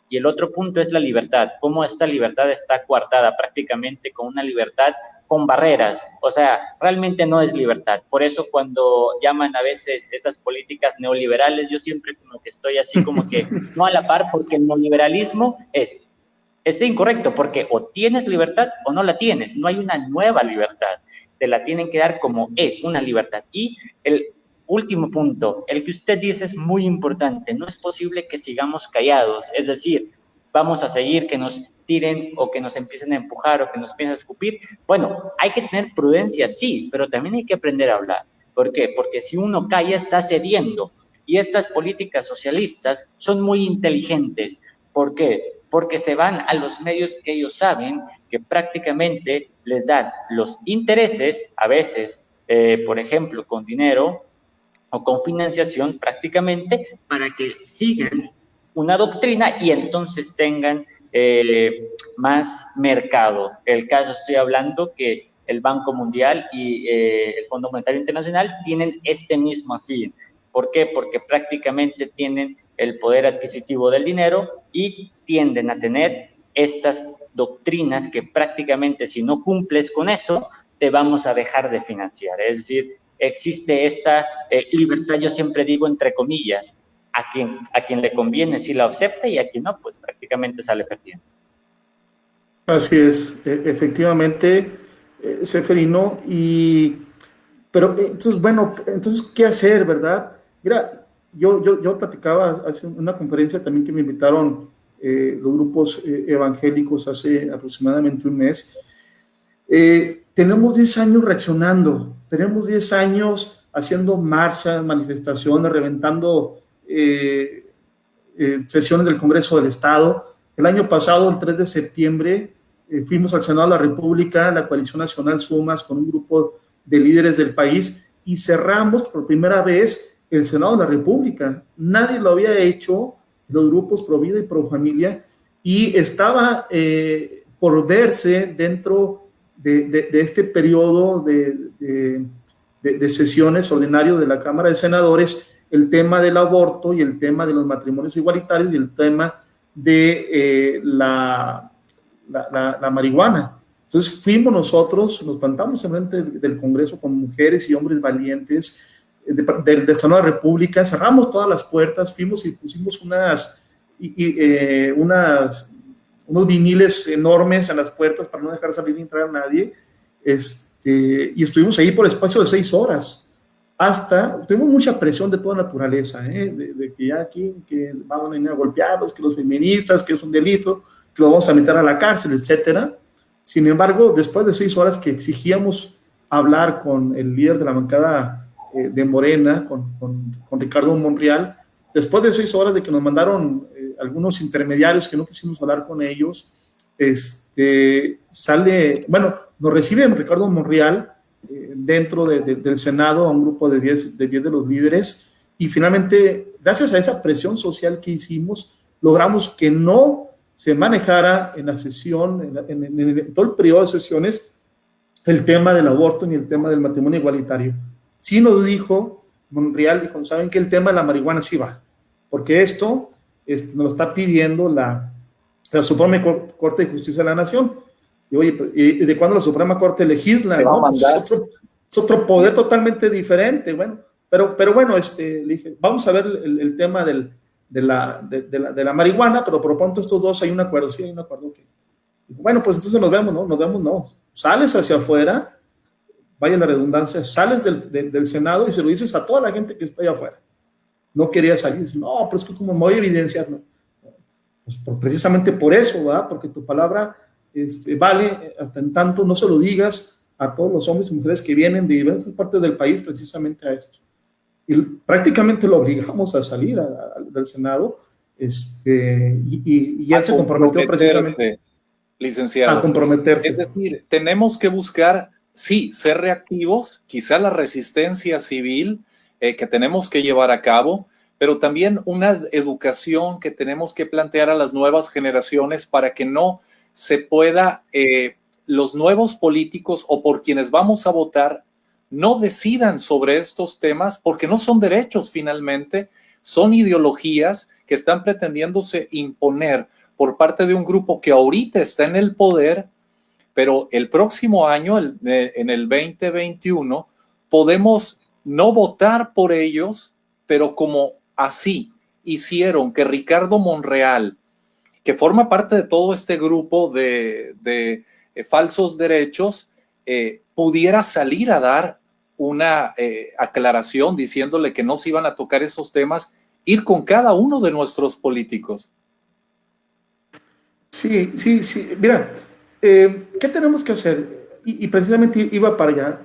Y el otro punto es la libertad, cómo esta libertad está coartada prácticamente con una libertad con barreras, o sea, realmente no es libertad. Por eso cuando llaman a veces esas políticas neoliberales, yo siempre como que estoy así como que no a la par, porque el neoliberalismo es incorrecto, porque o tienes libertad o no la tienes, no hay una nueva libertad, te la tienen que dar como es, una libertad. Y el último punto, el que usted dice es muy importante, no es posible que sigamos callados, es decir, vamos a seguir que nos tiren o que nos empiecen a empujar o que nos empiecen a escupir. Bueno, hay que tener prudencia, sí, pero también hay que aprender a hablar. ¿Por qué? Porque si uno calla está cediendo, y estas políticas socialistas son muy inteligentes. ¿Por qué? Porque se van a los medios que ellos saben que prácticamente les dan los intereses, a veces, por ejemplo, con dinero o con financiación prácticamente, para que sigan una doctrina y entonces tengan más mercado. El caso, estoy hablando que el Banco Mundial y el Fondo Monetario Internacional tienen este mismo fin. ¿Por qué? Porque prácticamente tienen el poder adquisitivo del dinero y tienden a tener estas doctrinas que prácticamente si no cumples con eso, te vamos a dejar de financiar. Es decir, existe esta libertad, yo siempre digo entre comillas, a quien le conviene si la acepta y a quien no, pues prácticamente sale perdiendo. Así es, efectivamente, Seferino, pero entonces, bueno, entonces, ¿qué hacer, verdad? Mira, yo platicaba hace una conferencia también que me invitaron los grupos evangélicos hace aproximadamente un mes. Tenemos 10 años reaccionando, tenemos 10 años haciendo marchas, manifestaciones, reventando sesiones del Congreso del Estado. El año pasado, el 3 de septiembre, fuimos al Senado de la República, la Coalición Nacional Sumas, con un grupo de líderes del país, y cerramos por primera vez el Senado de la República. Nadie lo había hecho, los grupos Pro Vida y Pro Familia, y estaba por verse dentro de este periodo de sesiones ordinario de la Cámara de Senadores el tema del aborto y el tema de los matrimonios igualitarios y el tema de la marihuana. Entonces fuimos nosotros, nos plantamos en frente del Congreso con mujeres y hombres valientes del Senado de la República, cerramos todas las puertas, fuimos y pusimos unos viniles enormes en las puertas para no dejar salir ni entrar a nadie, y estuvimos ahí por espacio de 6 horas. Tuvimos mucha presión de toda naturaleza, de que ya aquí, que van a venir a golpearlos, que los feministas, que es un delito, que lo vamos a meter a la cárcel, etcétera. Sin embargo, después de 6 horas que exigíamos hablar con el líder de la bancada de Morena, con Ricardo Monreal, después de 6 horas de que nos mandaron algunos intermediarios que no quisimos hablar con ellos, nos reciben Ricardo Monreal dentro del Senado a un grupo de 10 de los líderes, y finalmente, gracias a esa presión social que hicimos, logramos que no se manejara en la sesión, en todo el periodo de sesiones, el tema del aborto ni el tema del matrimonio igualitario. Sí nos dijo Monreal, dijo, ¿saben qué? El tema de la marihuana sí va, porque esto nos lo está pidiendo la Suprema Corte de Justicia de la Nación. Y oye, ¿y de cuándo la Suprema Corte legisla? ¿No? Pues es otro poder totalmente diferente. Bueno, pero bueno, le dije, vamos a ver el tema de la marihuana, pero por lo pronto estos dos hay un acuerdo, sí, hay un acuerdo. Okay. Bueno, pues entonces nos vemos, ¿no? Nos vemos, no. Sales hacia afuera, vaya la redundancia, sales del Senado y se lo dices a toda la gente que está allá afuera. No quería salir, dice, no, pero es que como me voy a evidenciar, no. Pues precisamente por eso, ¿verdad? Porque tu palabra vale hasta en tanto no se lo digas a todos los hombres y mujeres que vienen de diversas partes del país precisamente a esto. Y prácticamente lo obligamos a salir del Senado, y él se comprometió precisamente, licenciado, a comprometerse. Es decir, tenemos que buscar, sí, ser reactivos, quizá la resistencia civil que tenemos que llevar a cabo, pero también una educación que tenemos que plantear a las nuevas generaciones para que no se pueda, los nuevos políticos o por quienes vamos a votar no decidan sobre estos temas, porque no son derechos finalmente, son ideologías que están pretendiéndose imponer por parte de un grupo que ahorita está en el poder, pero el próximo año, en el 2021, podemos no votar por ellos, pero como así hicieron que Ricardo Monreal, que forma parte de todo este grupo de falsos derechos, pudiera salir a dar una aclaración diciéndole que no se iban a tocar esos temas, ir con cada uno de nuestros políticos. Sí. Mira, ¿qué tenemos que hacer? Y precisamente iba para allá.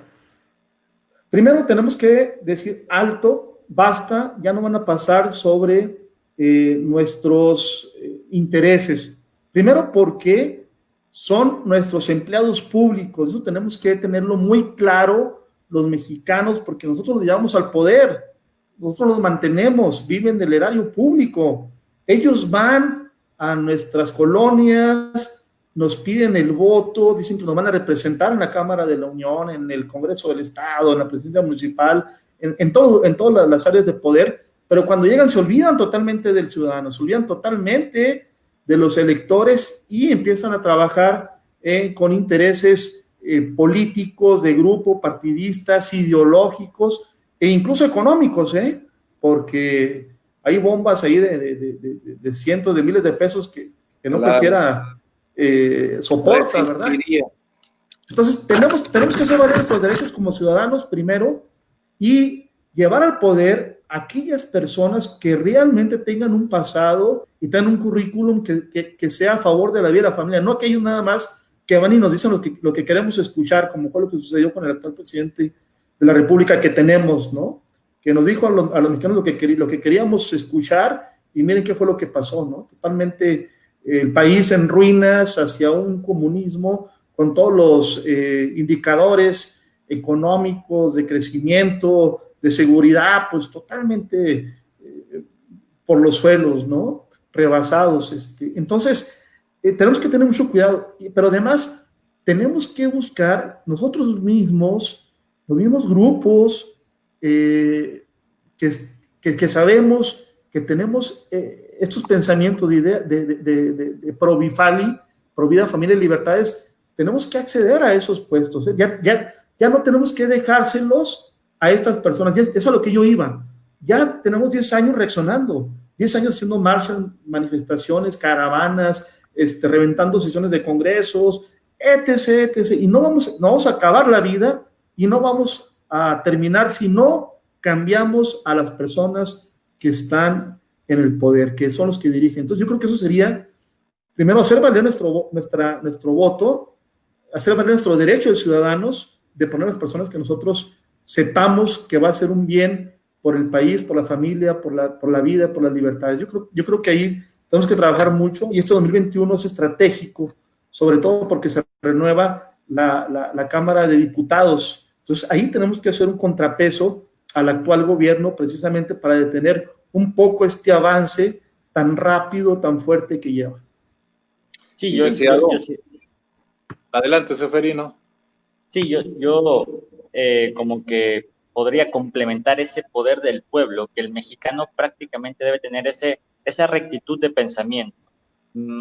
Primero tenemos que decir alto, basta, ya no van a pasar sobre nuestros intereses. Primero porque son nuestros empleados públicos, eso tenemos que tenerlo muy claro los mexicanos, porque nosotros los llevamos al poder, nosotros los mantenemos, viven del erario público. Ellos van a nuestras colonias, nos piden el voto, dicen que nos van a representar en la Cámara de la Unión, en el Congreso del Estado, en la presidencia municipal, en todas las áreas de poder, pero cuando llegan se olvidan totalmente del ciudadano, se olvidan totalmente de los electores y empiezan a trabajar con intereses políticos, de grupo, partidistas, ideológicos e incluso económicos, porque hay bombas ahí de cientos de miles de pesos que no cualquiera soporta, ¿verdad? Entonces tenemos que hacer valer nuestros derechos como ciudadanos primero y llevar al poder a aquellas personas que realmente tengan un pasado y tengan un currículum que sea a favor de la vida de la familia, no aquellos nada más que van y nos dicen lo que queremos escuchar, como fue lo que sucedió con el actual presidente de la República que tenemos, ¿no? Que nos dijo a los mexicanos lo que queríamos escuchar y miren qué fue lo que pasó, ¿no? Totalmente el país en ruinas hacia un comunismo con todos los indicadores económicos, de crecimiento, de seguridad, pues totalmente por los suelos, ¿no? Rebasados. Entonces, tenemos que tener mucho cuidado, pero además tenemos que buscar nosotros mismos, los mismos grupos que sabemos que tenemos estos pensamientos de pro Bifali, pro vida, familia y libertades, tenemos que acceder a esos puestos. Ya no tenemos que dejárselos a estas personas. Eso es a lo que yo iba. Ya tenemos 10 años reaccionando, 10 años haciendo marchas, manifestaciones, caravanas, reventando sesiones de congresos, etc. Y no vamos a acabar la vida y no vamos a terminar si no cambiamos a las personas que están en el poder, que son los que dirigen. Entonces yo creo que eso sería, primero, hacer valer nuestro voto, hacer valer nuestro derecho de ciudadanos, de poner a las personas que nosotros sepamos que va a ser un bien por el país, por la familia, por la vida, por las libertades. Yo creo que ahí tenemos que trabajar mucho y este 2021 es estratégico, sobre todo porque se renueva la Cámara de Diputados. Entonces ahí tenemos que hacer un contrapeso al actual gobierno precisamente para detener un poco este avance tan rápido, tan fuerte que lleva. Sí, Licenciado, yo sí. adelante, Seferino. Sí, como que podría complementar ese poder del pueblo, que el mexicano prácticamente debe tener esa rectitud de pensamiento.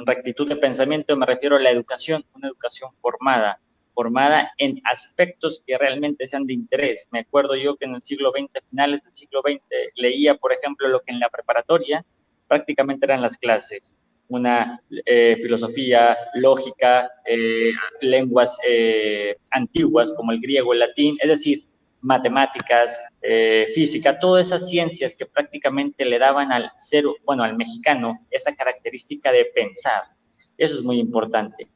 Rectitud de pensamiento me refiero a la educación, una educación formada en aspectos que realmente sean de interés. Me acuerdo yo que en el siglo XX, finales del siglo XX, leía, por ejemplo, lo que en la preparatoria prácticamente eran las clases, una filosofía, lógica, lenguas antiguas como el griego, el latín, es decir, matemáticas, física, todas esas ciencias que prácticamente le daban al mexicano esa característica de pensar. Eso es muy importante.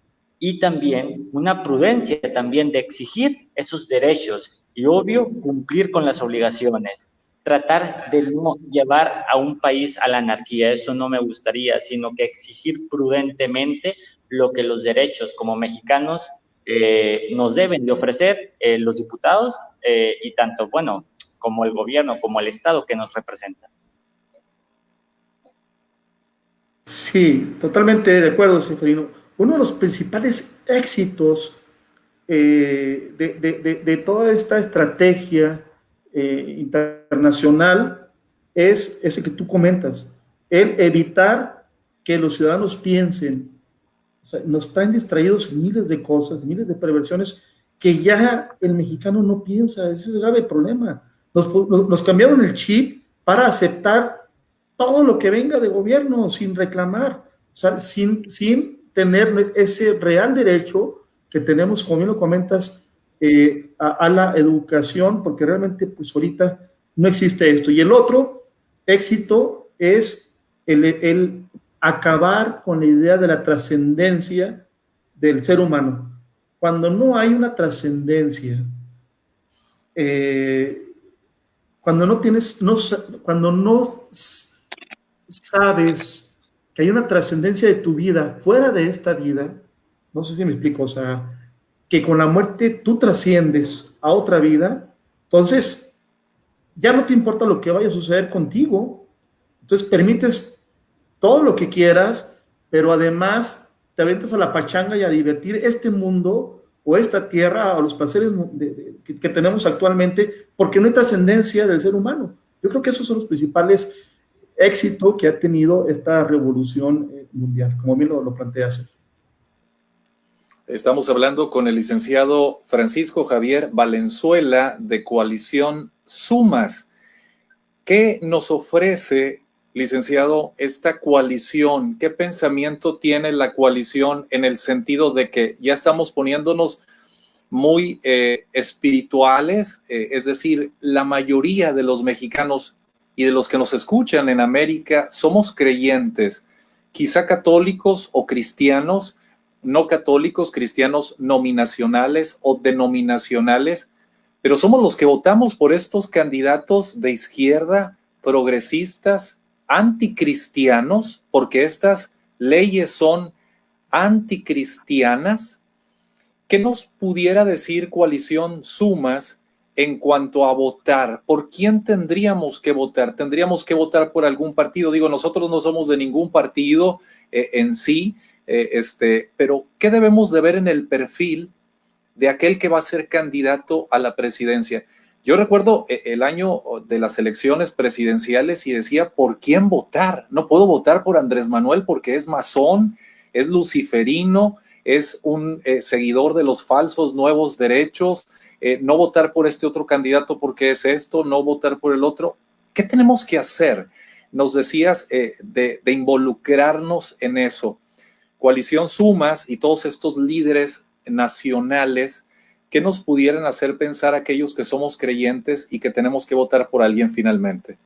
Y también una prudencia también de exigir esos derechos y obvio cumplir con las obligaciones. Tratar de no llevar a un país a la anarquía, eso no me gustaría, sino que exigir prudentemente lo que los derechos como mexicanos nos deben de ofrecer los diputados y tanto, bueno, como el gobierno, como el Estado que nos representa. Sí, totalmente de acuerdo, Seferino. Uno de los principales éxitos de toda esta estrategia internacional es ese que tú comentas, el evitar que los ciudadanos piensen. O sea, nos traen distraídos en miles de cosas, miles de perversiones que ya el mexicano no piensa. Ese es el grave problema. Nos cambiaron el chip para aceptar todo lo que venga de gobierno sin reclamar, o sea, sin tener ese real derecho que tenemos, como bien lo comentas, a la educación, porque realmente pues ahorita no existe esto. Y el otro éxito es el acabar con la idea de la trascendencia del ser humano. Cuando no hay una trascendencia, cuando no tienes, no, cuando no sabes que hay una trascendencia de tu vida fuera de esta vida, no sé si me explico, o sea, que con la muerte tú trasciendes a otra vida, entonces ya no te importa lo que vaya a suceder contigo, entonces permites todo lo que quieras, pero además te aventas a la pachanga y a divertir este mundo o esta tierra o los placeres que tenemos actualmente, porque no hay trascendencia del ser humano. Yo creo que esos son los principales éxitos que ha tenido esta revolución mundial, como bien lo planteas. Estamos hablando con el licenciado Francisco Javier Valenzuela de Coalición Sumas. ¿Qué nos ofrece, licenciado, esta coalición? ¿Qué pensamiento tiene la coalición en el sentido de que ya estamos poniéndonos muy espirituales? Es decir, la mayoría de los mexicanos y de los que nos escuchan en América somos creyentes, quizá católicos o cristianos, no católicos, cristianos nominacionales o denominacionales, pero somos los que votamos por estos candidatos de izquierda, progresistas, anticristianos, porque estas leyes son anticristianas. ¿Qué nos pudiera decir Coalición Sumas en cuanto a votar? ¿Por quién tendríamos que votar? ¿Tendríamos que votar por algún partido? Digo, nosotros no somos de ningún partido en sí, pero ¿qué debemos de ver en el perfil de aquel que va a ser candidato a la presidencia? Yo recuerdo el año de las elecciones presidenciales y decía, ¿por quién votar? No puedo votar por Andrés Manuel porque es masón, es luciferino, es un seguidor de los falsos nuevos derechos, no votar por este otro candidato porque es esto, no votar por el otro. ¿Qué tenemos que hacer? Nos decías de involucrarnos en eso. Coalición Sumas y todos estos líderes nacionales que nos pudieran hacer pensar aquellos que somos creyentes y que tenemos que votar por alguien finalmente.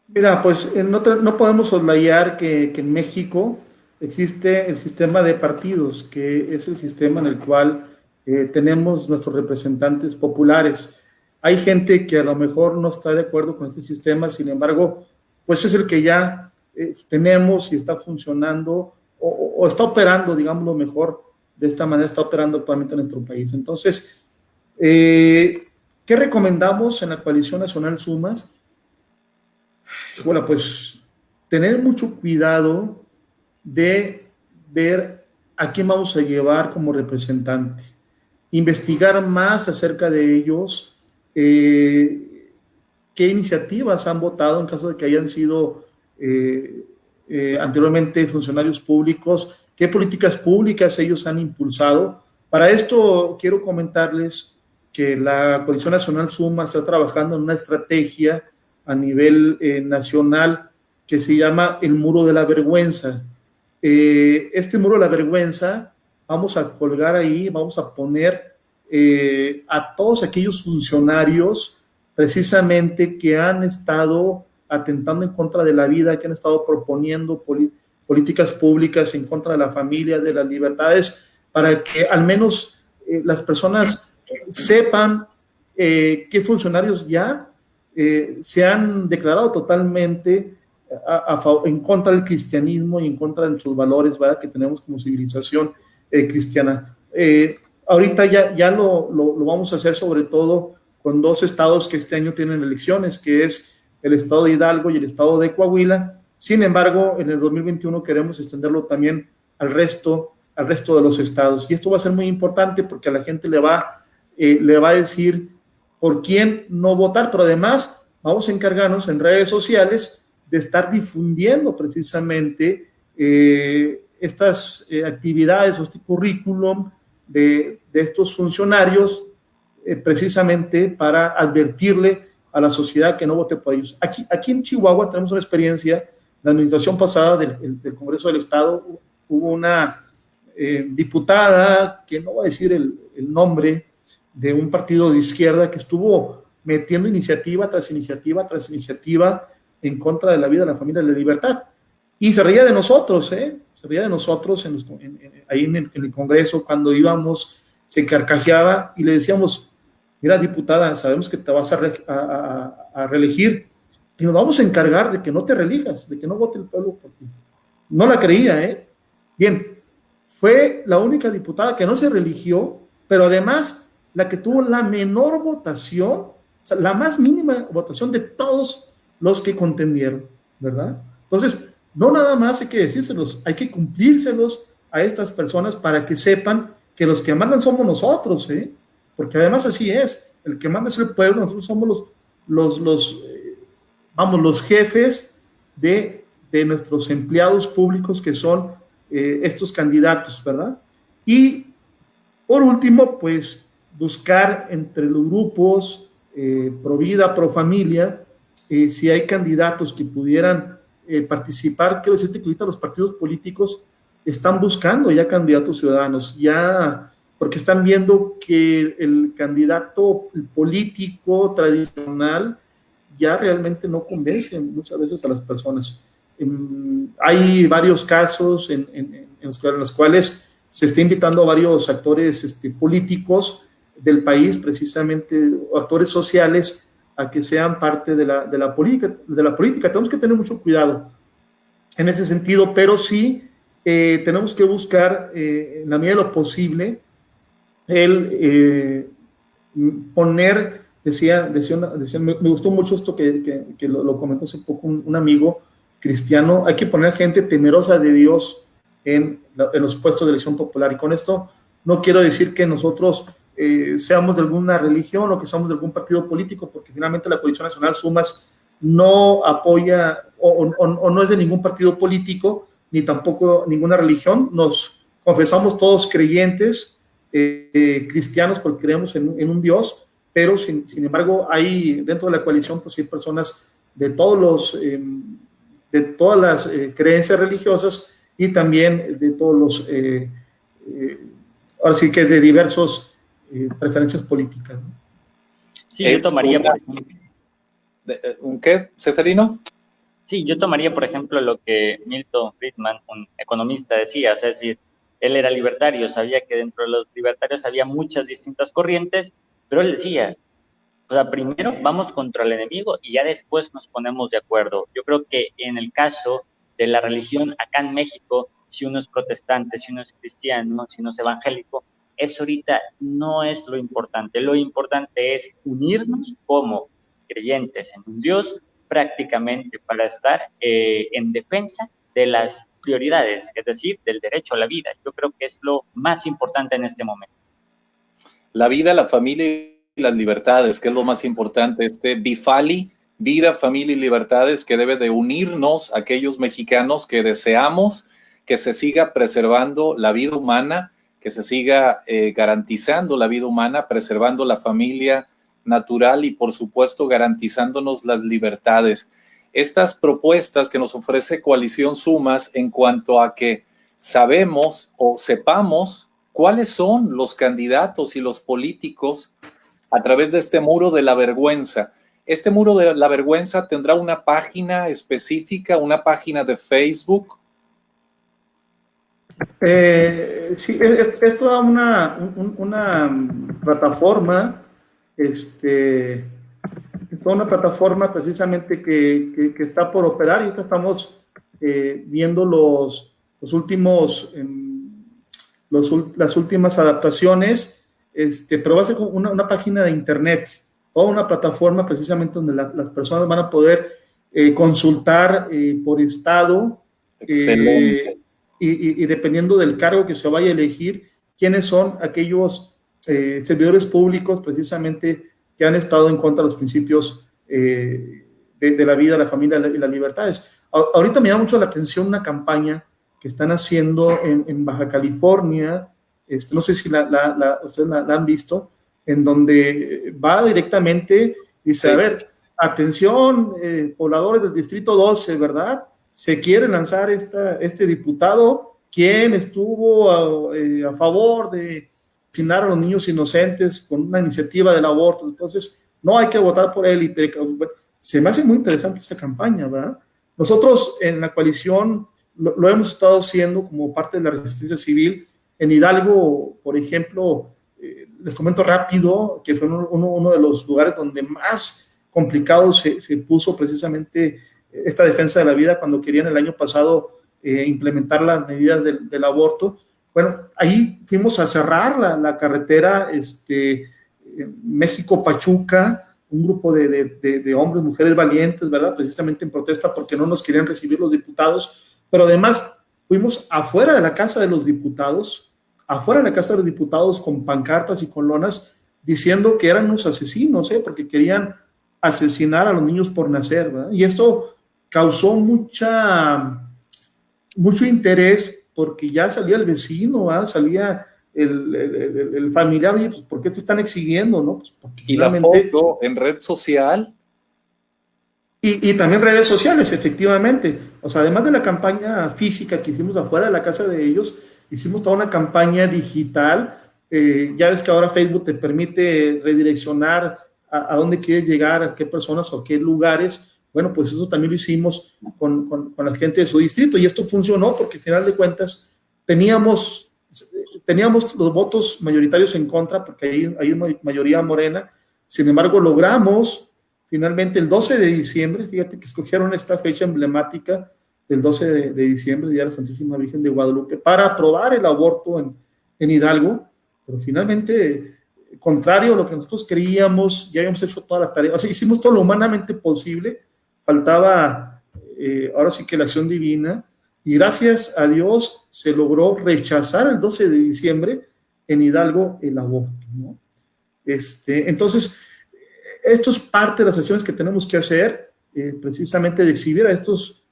Mira, pues no podemos soslayar que en México existe el sistema de partidos, que es el sistema en el cual tenemos nuestros representantes populares. Hay gente que a lo mejor no está de acuerdo con este sistema, sin embargo, pues es el que ya tenemos y está funcionando o está operando, digámoslo mejor, de esta manera está operando actualmente en nuestro país. Entonces, ¿qué recomendamos en la Coalición Nacional Sumas? Bueno, pues tener mucho cuidado de ver a quién vamos a llevar como representante, investigar más acerca de ellos, qué iniciativas han votado en caso de que hayan sido anteriormente funcionarios públicos, qué políticas públicas ellos han impulsado. Para esto quiero comentarles que la Coalición Nacional Suma está trabajando en una estrategia a nivel nacional que se llama el Muro de la Vergüenza. Este Muro de la Vergüenza vamos a colgar ahí, vamos a poner a todos aquellos funcionarios precisamente que han estado atentando en contra de la vida, que han estado proponiendo políticas públicas en contra de la familia, de las libertades, para que al menos las personas sepan qué funcionarios ya se han declarado totalmente en contra del cristianismo y en contra de sus valores, ¿verdad?, que tenemos como civilización cristiana. Ahorita ya lo vamos a hacer sobre todo con dos estados que este año tienen elecciones, que es el estado de Hidalgo y el estado de Coahuila. Sin embargo, en el 2021 queremos extenderlo también al resto de los estados. Y esto va a ser muy importante porque a la gente le va a decir por quién no votar, pero además vamos a encargarnos en redes sociales de estar difundiendo precisamente estas actividades, este currículum de estos funcionarios, precisamente para advertirle a la sociedad que no vote por ellos. Aquí en Chihuahua tenemos una experiencia. La administración pasada del Congreso del Estado hubo una diputada, que no voy a decir el nombre, de un partido de izquierda que estuvo metiendo iniciativa tras iniciativa tras iniciativa en contra de la vida, de la familia, de la libertad. Y se reía de nosotros, se reía de nosotros ahí en el Congreso cuando íbamos, se carcajeaba y le decíamos: mira, diputada, sabemos que te vas a reelegir y nos vamos a encargar de que no te reelijas, de que no vote el pueblo por ti. No la creía, Bien, fue la única diputada que no se reeligió, pero además la que tuvo la menor votación, o sea, la más mínima votación de todos los que contendieron, ¿verdad? Entonces, no nada más hay que decírselos, hay que cumplírselos a estas personas para que sepan que los que mandan somos nosotros, porque además así es, el que manda es el pueblo, nosotros somos los jefes de nuestros empleados públicos, que son estos candidatos, ¿verdad? Y por último, pues buscar entre los grupos pro vida, pro familia, si hay candidatos que pudieran participar. Quiero decirte que ahorita los partidos políticos están buscando ya candidatos ciudadanos, ya, porque están viendo que el candidato político tradicional ya realmente no convence muchas veces a las personas. Hay varios casos en los cuales se está invitando a varios actores políticos del país, precisamente actores sociales, a que sean parte de la política. Tenemos que tener mucho cuidado en ese sentido, pero sí tenemos que buscar, en la medida de lo posible, el poner, me gustó mucho esto que lo comentó hace poco un amigo cristiano: hay que poner gente temerosa de Dios en los puestos de elección popular. Y con esto no quiero decir que nosotros seamos de alguna religión o que somos de algún partido político, porque finalmente la Coalición Nacional Sumas no apoya o no es de ningún partido político, ni tampoco ninguna religión. Nos confesamos todos creyentes, cristianos, porque creemos en un Dios, pero sin embargo hay dentro de la coalición, pues hay personas de todas las creencias religiosas y también de todos los, ahora sí que de diversos preferencias políticas, ¿no? Sí, yo tomaría, por ejemplo, ¿un qué, Seferino? Sí, yo tomaría, por ejemplo, lo que Milton Friedman, un economista, decía, o sea, es decir, él era libertario, sabía que dentro de los libertarios había muchas distintas corrientes, pero él decía, o sea, primero vamos contra el enemigo y ya después nos ponemos de acuerdo. Yo creo que en el caso de la religión acá en México, si uno es protestante, si uno es cristiano, si uno es evangélico, eso ahorita no es lo importante. Lo importante es unirnos como creyentes en un Dios, prácticamente para estar en defensa de las prioridades, es decir, del derecho a la vida. Yo creo que es lo más importante en este momento. La vida, la familia y las libertades, que es lo más importante, Bifali, vida, familia y libertades, que debe de unirnos a aquellos mexicanos que deseamos que se siga preservando la vida humana, que se siga garantizando la vida humana, preservando la familia natural y, por supuesto, garantizándonos las libertades. Estas propuestas que nos ofrece Coalición Sumas en cuanto a que sabemos o sepamos cuáles son los candidatos y los políticos a través de este muro de la vergüenza. Este muro de la vergüenza tendrá una página específica, una página de Facebook. Sí, es toda una plataforma, toda una plataforma precisamente que está por operar, y ahorita estamos viendo las últimas adaptaciones, pero va a ser una página de internet, toda una plataforma precisamente donde las personas van a poder consultar por estado. Excelente. Y dependiendo del cargo que se vaya a elegir, quiénes son aquellos servidores públicos precisamente que han estado en contra de los principios de la vida, la familia y las libertades. Ahorita me llama mucho la atención una campaña que están haciendo en Baja California, no sé si ustedes la han visto, en donde va directamente, dice, sí. A ver, atención, pobladores del Distrito 12, ¿verdad? Se quiere lanzar este diputado, quien estuvo a favor de asesinar a los niños inocentes con una iniciativa del aborto, entonces no hay que votar por él. Se me hace muy interesante esta campaña, ¿verdad? Nosotros en la coalición lo hemos estado haciendo como parte de la resistencia civil. En Hidalgo, por ejemplo, les comento rápido que fue uno de los lugares donde más complicado se puso precisamente esta defensa de la vida cuando querían el año pasado implementar las medidas del aborto. Bueno, ahí fuimos a cerrar la carretera México-Pachuca, un grupo de hombres, mujeres valientes, ¿verdad? Precisamente en protesta porque no nos querían recibir los diputados, pero además fuimos afuera de la casa de los diputados, con pancartas y con lonas diciendo que eran unos asesinos, porque querían asesinar a los niños por nacer, ¿verdad? Y esto causó mucho interés porque ya salía el vecino, ¿verdad? Salía el familiar, oye, pues, ¿por qué te están exhibiendo, no? Pues porque y la foto en red social. Y también redes sociales, efectivamente. O sea, además de la campaña física que hicimos afuera de la casa de ellos, hicimos toda una campaña digital. Ya ves que ahora Facebook te permite redireccionar a dónde quieres llegar, a qué personas o a qué lugares. Bueno, pues eso también lo hicimos con la gente de su distrito, y esto funcionó porque al final de cuentas teníamos los votos mayoritarios en contra, porque hay una mayoría morena. Sin embargo, logramos finalmente el 12 de diciembre, fíjate que escogieron esta fecha emblemática del 12 de diciembre, Día de la Santísima Virgen de Guadalupe, para aprobar el aborto en Hidalgo, pero finalmente, contrario a lo que nosotros creíamos, ya habíamos hecho toda la tarea, o sea, hicimos todo lo humanamente posible, faltaba ahora sí que la acción divina, y gracias a Dios se logró rechazar el 12 de diciembre en Hidalgo el aborto, ¿no? Entonces, esto es parte de las acciones que tenemos que hacer, precisamente de exhibir a estos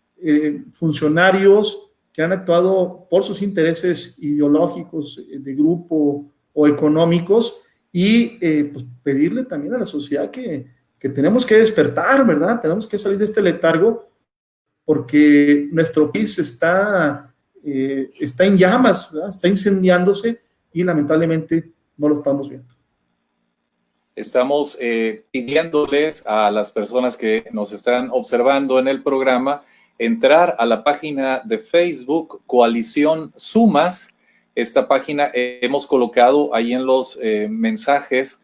funcionarios que han actuado por sus intereses ideológicos, de grupo o económicos, y pues pedirle también a la sociedad que tenemos que despertar, ¿verdad? Tenemos que salir de este letargo porque nuestro país está en llamas, ¿verdad? Está incendiándose y lamentablemente no lo estamos viendo. Estamos pidiéndoles a las personas que nos están observando en el programa entrar a la página de Facebook Coalición Sumas. Esta página hemos colocado ahí en los mensajes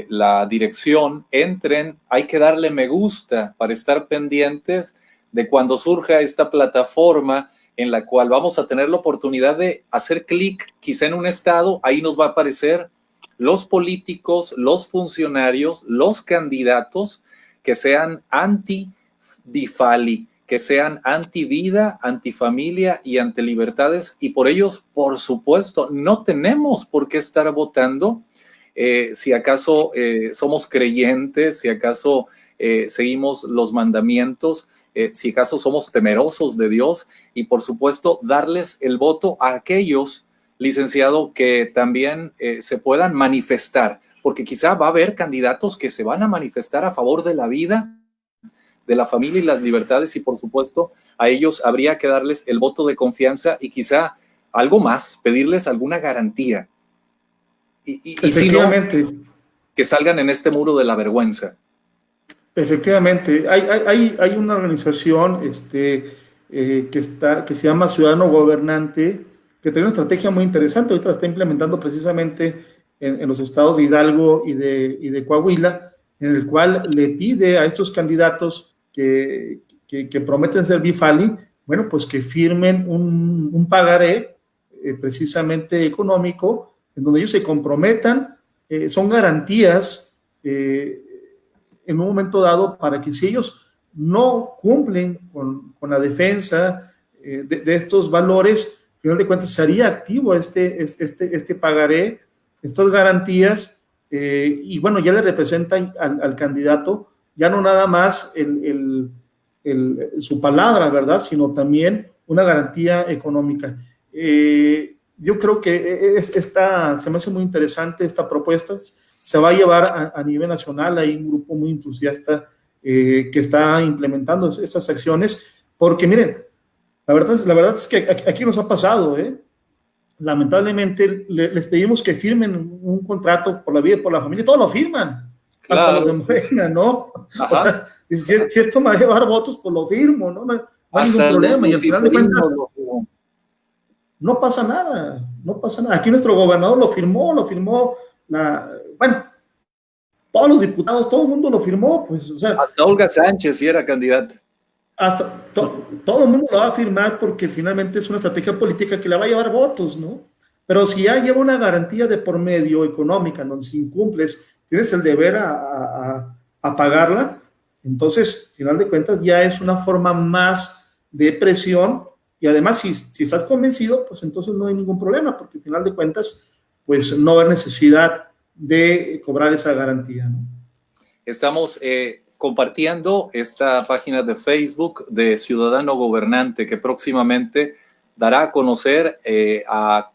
la dirección. Entren, hay que darle me gusta para estar pendientes de cuando surja esta plataforma en la cual vamos a tener la oportunidad de hacer clic quizá en un estado. Ahí nos va a aparecer los políticos, los funcionarios, los candidatos que sean anti-Bifali, que sean anti-vida, anti-familia y anti-libertades, y por ellos, por supuesto, no tenemos por qué estar votando. Si acaso somos creyentes, si acaso seguimos los mandamientos, si acaso somos temerosos de Dios, y por supuesto darles el voto a aquellos, licenciado, que también se puedan manifestar, porque quizá va a haber candidatos que se van a manifestar a favor de la vida, de la familia y las libertades, y por supuesto a ellos habría que darles el voto de confianza y quizá algo más, pedirles alguna garantía. Y si no, que salgan en este muro de la vergüenza. Efectivamente, hay una organización que se llama Ciudadano Gobernante, que tiene una estrategia muy interesante. Ahorita la está implementando precisamente en los estados de Hidalgo y de Coahuila, en el cual le pide a estos candidatos que prometen ser bifali, bueno, pues que firmen un pagaré precisamente económico, en donde ellos se comprometan, son garantías en un momento dado para que si ellos no cumplen con la defensa de estos valores, al final de cuentas sería activo este pagaré, estas garantías, y bueno, ya le representan al candidato, ya no nada más su palabra, ¿verdad?, sino también una garantía económica. Yo creo que se me hace muy interesante esta propuesta. Se va a llevar a nivel nacional. Hay un grupo muy entusiasta que está implementando estas acciones, porque miren, la verdad es que aquí nos ha pasado, lamentablemente les pedimos que firmen un contrato por la vida y por la familia, todos lo firman, claro, hasta los de Morena, ¿no? Ajá. O sea, si esto me va a llevar votos, pues lo firmo, ¿no? No hay ningún problema, y al final de cuentas no pasa nada. Aquí nuestro gobernador lo firmó, bueno, todos los diputados, todo el mundo lo firmó, pues, o sea. Hasta Olga Sánchez sí era candidata. Hasta todo el mundo lo va a firmar, porque finalmente es una estrategia política que le va a llevar votos, ¿no? Pero si ya lleva una garantía de por medio económica, donde si incumples tienes el deber a pagarla, entonces, al final de cuentas, ya es una forma más de presión. Y además, si estás convencido, pues entonces no hay ningún problema, porque al final de cuentas, pues no hay necesidad de cobrar esa garantía, ¿no? Estamos compartiendo esta página de Facebook de Ciudadano Gobernante, que próximamente dará a conocer a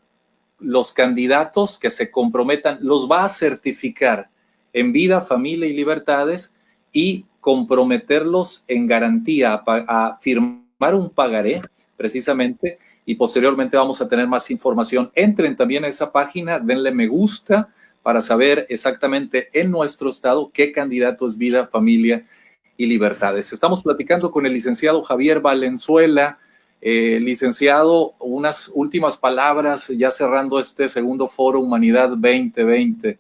los candidatos que se comprometan, los va a certificar en vida, familia y libertades, y comprometerlos en garantía a firmar un pagaré precisamente, y posteriormente vamos a tener más información. Entren también a esa página, denle me gusta para saber exactamente en nuestro estado qué candidato es vida, familia y libertades. Estamos platicando con el licenciado Javier Valenzuela. Licenciado, unas últimas palabras ya cerrando este segundo Foro Humanidad 2020.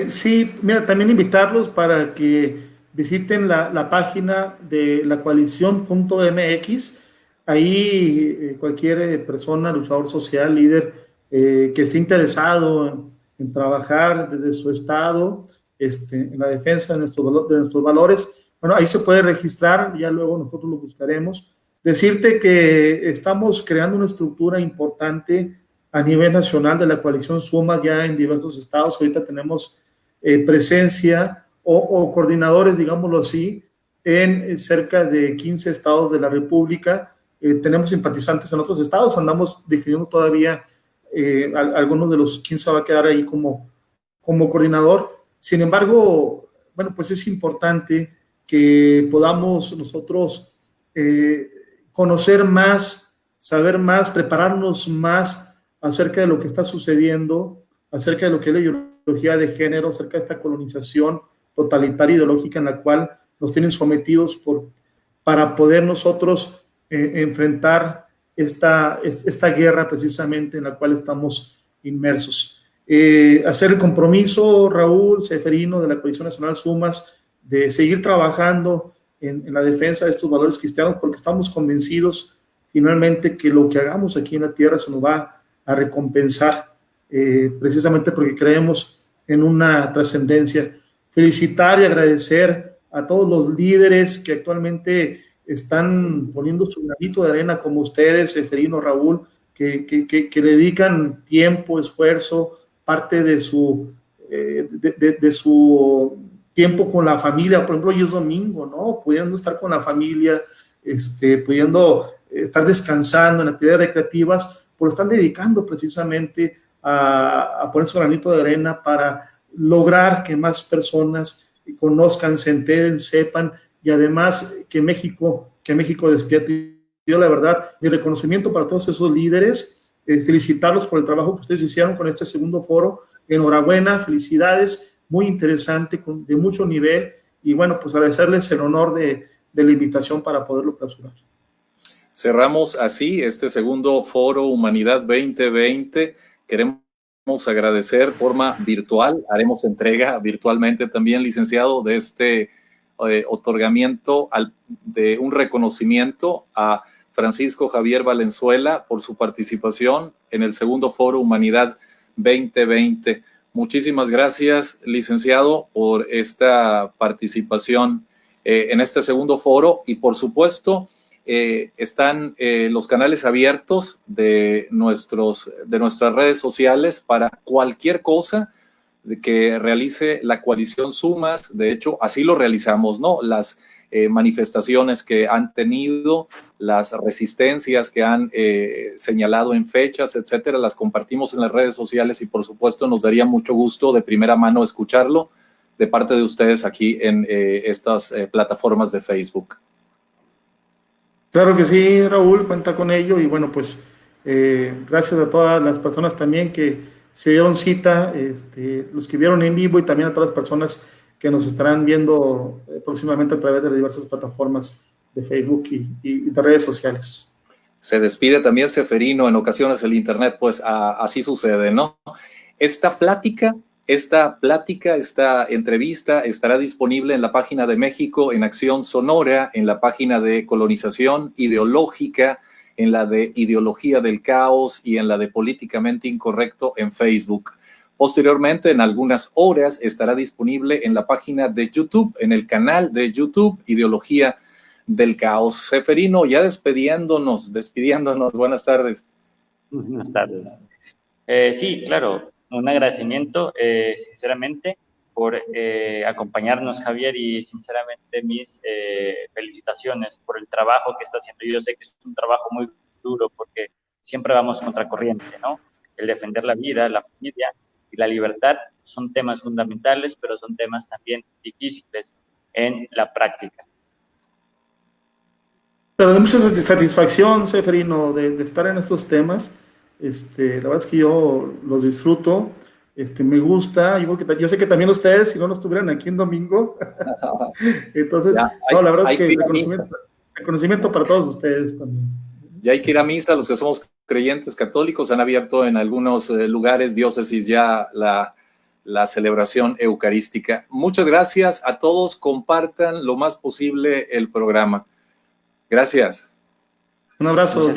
Sí, mira, también invitarlos para que visiten la página de la coalición.mx. Ahí cualquier persona, luchador social, líder que esté interesado en trabajar desde su estado en la defensa de nuestros valores, bueno, ahí se puede registrar, ya luego nosotros lo buscaremos. Decirte que estamos creando una estructura importante a nivel nacional de la coalición Suma ya en diversos estados. Ahorita tenemos presencia o coordinadores, digámoslo así, en cerca de 15 estados de la República. Tenemos simpatizantes en otros estados, andamos definiendo todavía, algunos de los 15 va a quedar ahí como coordinador. Sin embargo, bueno, pues es importante que podamos nosotros conocer más, saber más, prepararnos más acerca de lo que está sucediendo, acerca de lo que es la ideología de género, acerca de esta colonización totalitaria ideológica en la cual nos tienen sometidos para poder nosotros enfrentar esta guerra precisamente en la cual estamos inmersos. Hacer el compromiso, Raúl, Seferino, de la Coalición Nacional Sumas, de seguir trabajando en la defensa de estos valores cristianos, porque estamos convencidos finalmente que lo que hagamos aquí en la tierra se nos va a recompensar, precisamente porque creemos en una trascendencia. Felicitar y agradecer a todos los líderes que actualmente están poniendo su granito de arena, como ustedes, Seferino, Raúl, que le dedican tiempo, esfuerzo, parte de su tiempo con la familia. Por ejemplo, hoy es domingo, ¿no? Pudiendo estar con la familia, pudiendo estar descansando en actividades recreativas, pues están dedicando precisamente a poner su granito de arena para lograr que más personas conozcan, se enteren, sepan, y además que México despierte. Yo, la verdad, mi reconocimiento para todos esos líderes, felicitarlos por el trabajo que ustedes hicieron con este segundo foro. Enhorabuena, felicidades, muy interesante, de mucho nivel, y bueno, pues agradecerles el honor de la invitación para poderlo clausurar. Cerramos así este segundo foro Humanidad 2020. Queremos agradecer de forma virtual, haremos entrega virtualmente también, licenciado, de este otorgamiento de un reconocimiento a Francisco Javier Valenzuela por su participación en el segundo foro Humanidad 2020. Muchísimas gracias, licenciado, por esta participación en este segundo foro, y por supuesto están los canales abiertos de nuestras redes sociales para cualquier cosa que realice la coalición Sumas. De hecho, así lo realizamos, ¿no? Las manifestaciones que han tenido, las resistencias que han señalado en fechas, etcétera, las compartimos en las redes sociales, y por supuesto nos daría mucho gusto de primera mano escucharlo de parte de ustedes aquí en estas plataformas de Facebook. Claro que sí, Raúl, cuenta con ello, y bueno, pues gracias a todas las personas también que se dieron cita, los que vieron en vivo, y también a todas las personas que nos estarán viendo próximamente a través de las diversas plataformas de Facebook y de redes sociales. Se despide también Seferino. En ocasiones el internet, pues así sucede, ¿no? Esta entrevista estará disponible en la página de México en Acción Sonora, en la página de Colonización Ideológica, en la de Ideología del Caos y en la de Políticamente Incorrecto en Facebook. Posteriormente, en algunas horas, estará disponible en la página de YouTube, en el canal de YouTube Ideología del Caos. Seferino, ya despidiéndonos, buenas tardes. Buenas tardes. Sí, claro, un agradecimiento, sinceramente, por acompañarnos, Javier, y sinceramente mis felicitaciones por el trabajo que está haciendo. Yo sé que es un trabajo muy duro porque siempre vamos contracorriente, ¿no? El defender la vida, la familia y la libertad son temas fundamentales, pero son temas también difíciles en la práctica. Pero de mucha satisfacción, Seferino, de estar en estos temas. La verdad es que yo los disfruto, me gusta. Yo sé que también ustedes, si no estuvieran aquí en domingo. Entonces, la verdad es que reconocimiento para todos ustedes también. Ya hay que ir a misa. Los que somos creyentes católicos han abierto en algunos lugares, diócesis, ya la celebración eucarística. Muchas gracias a todos. Compartan lo más posible el programa. Gracias. Un abrazo.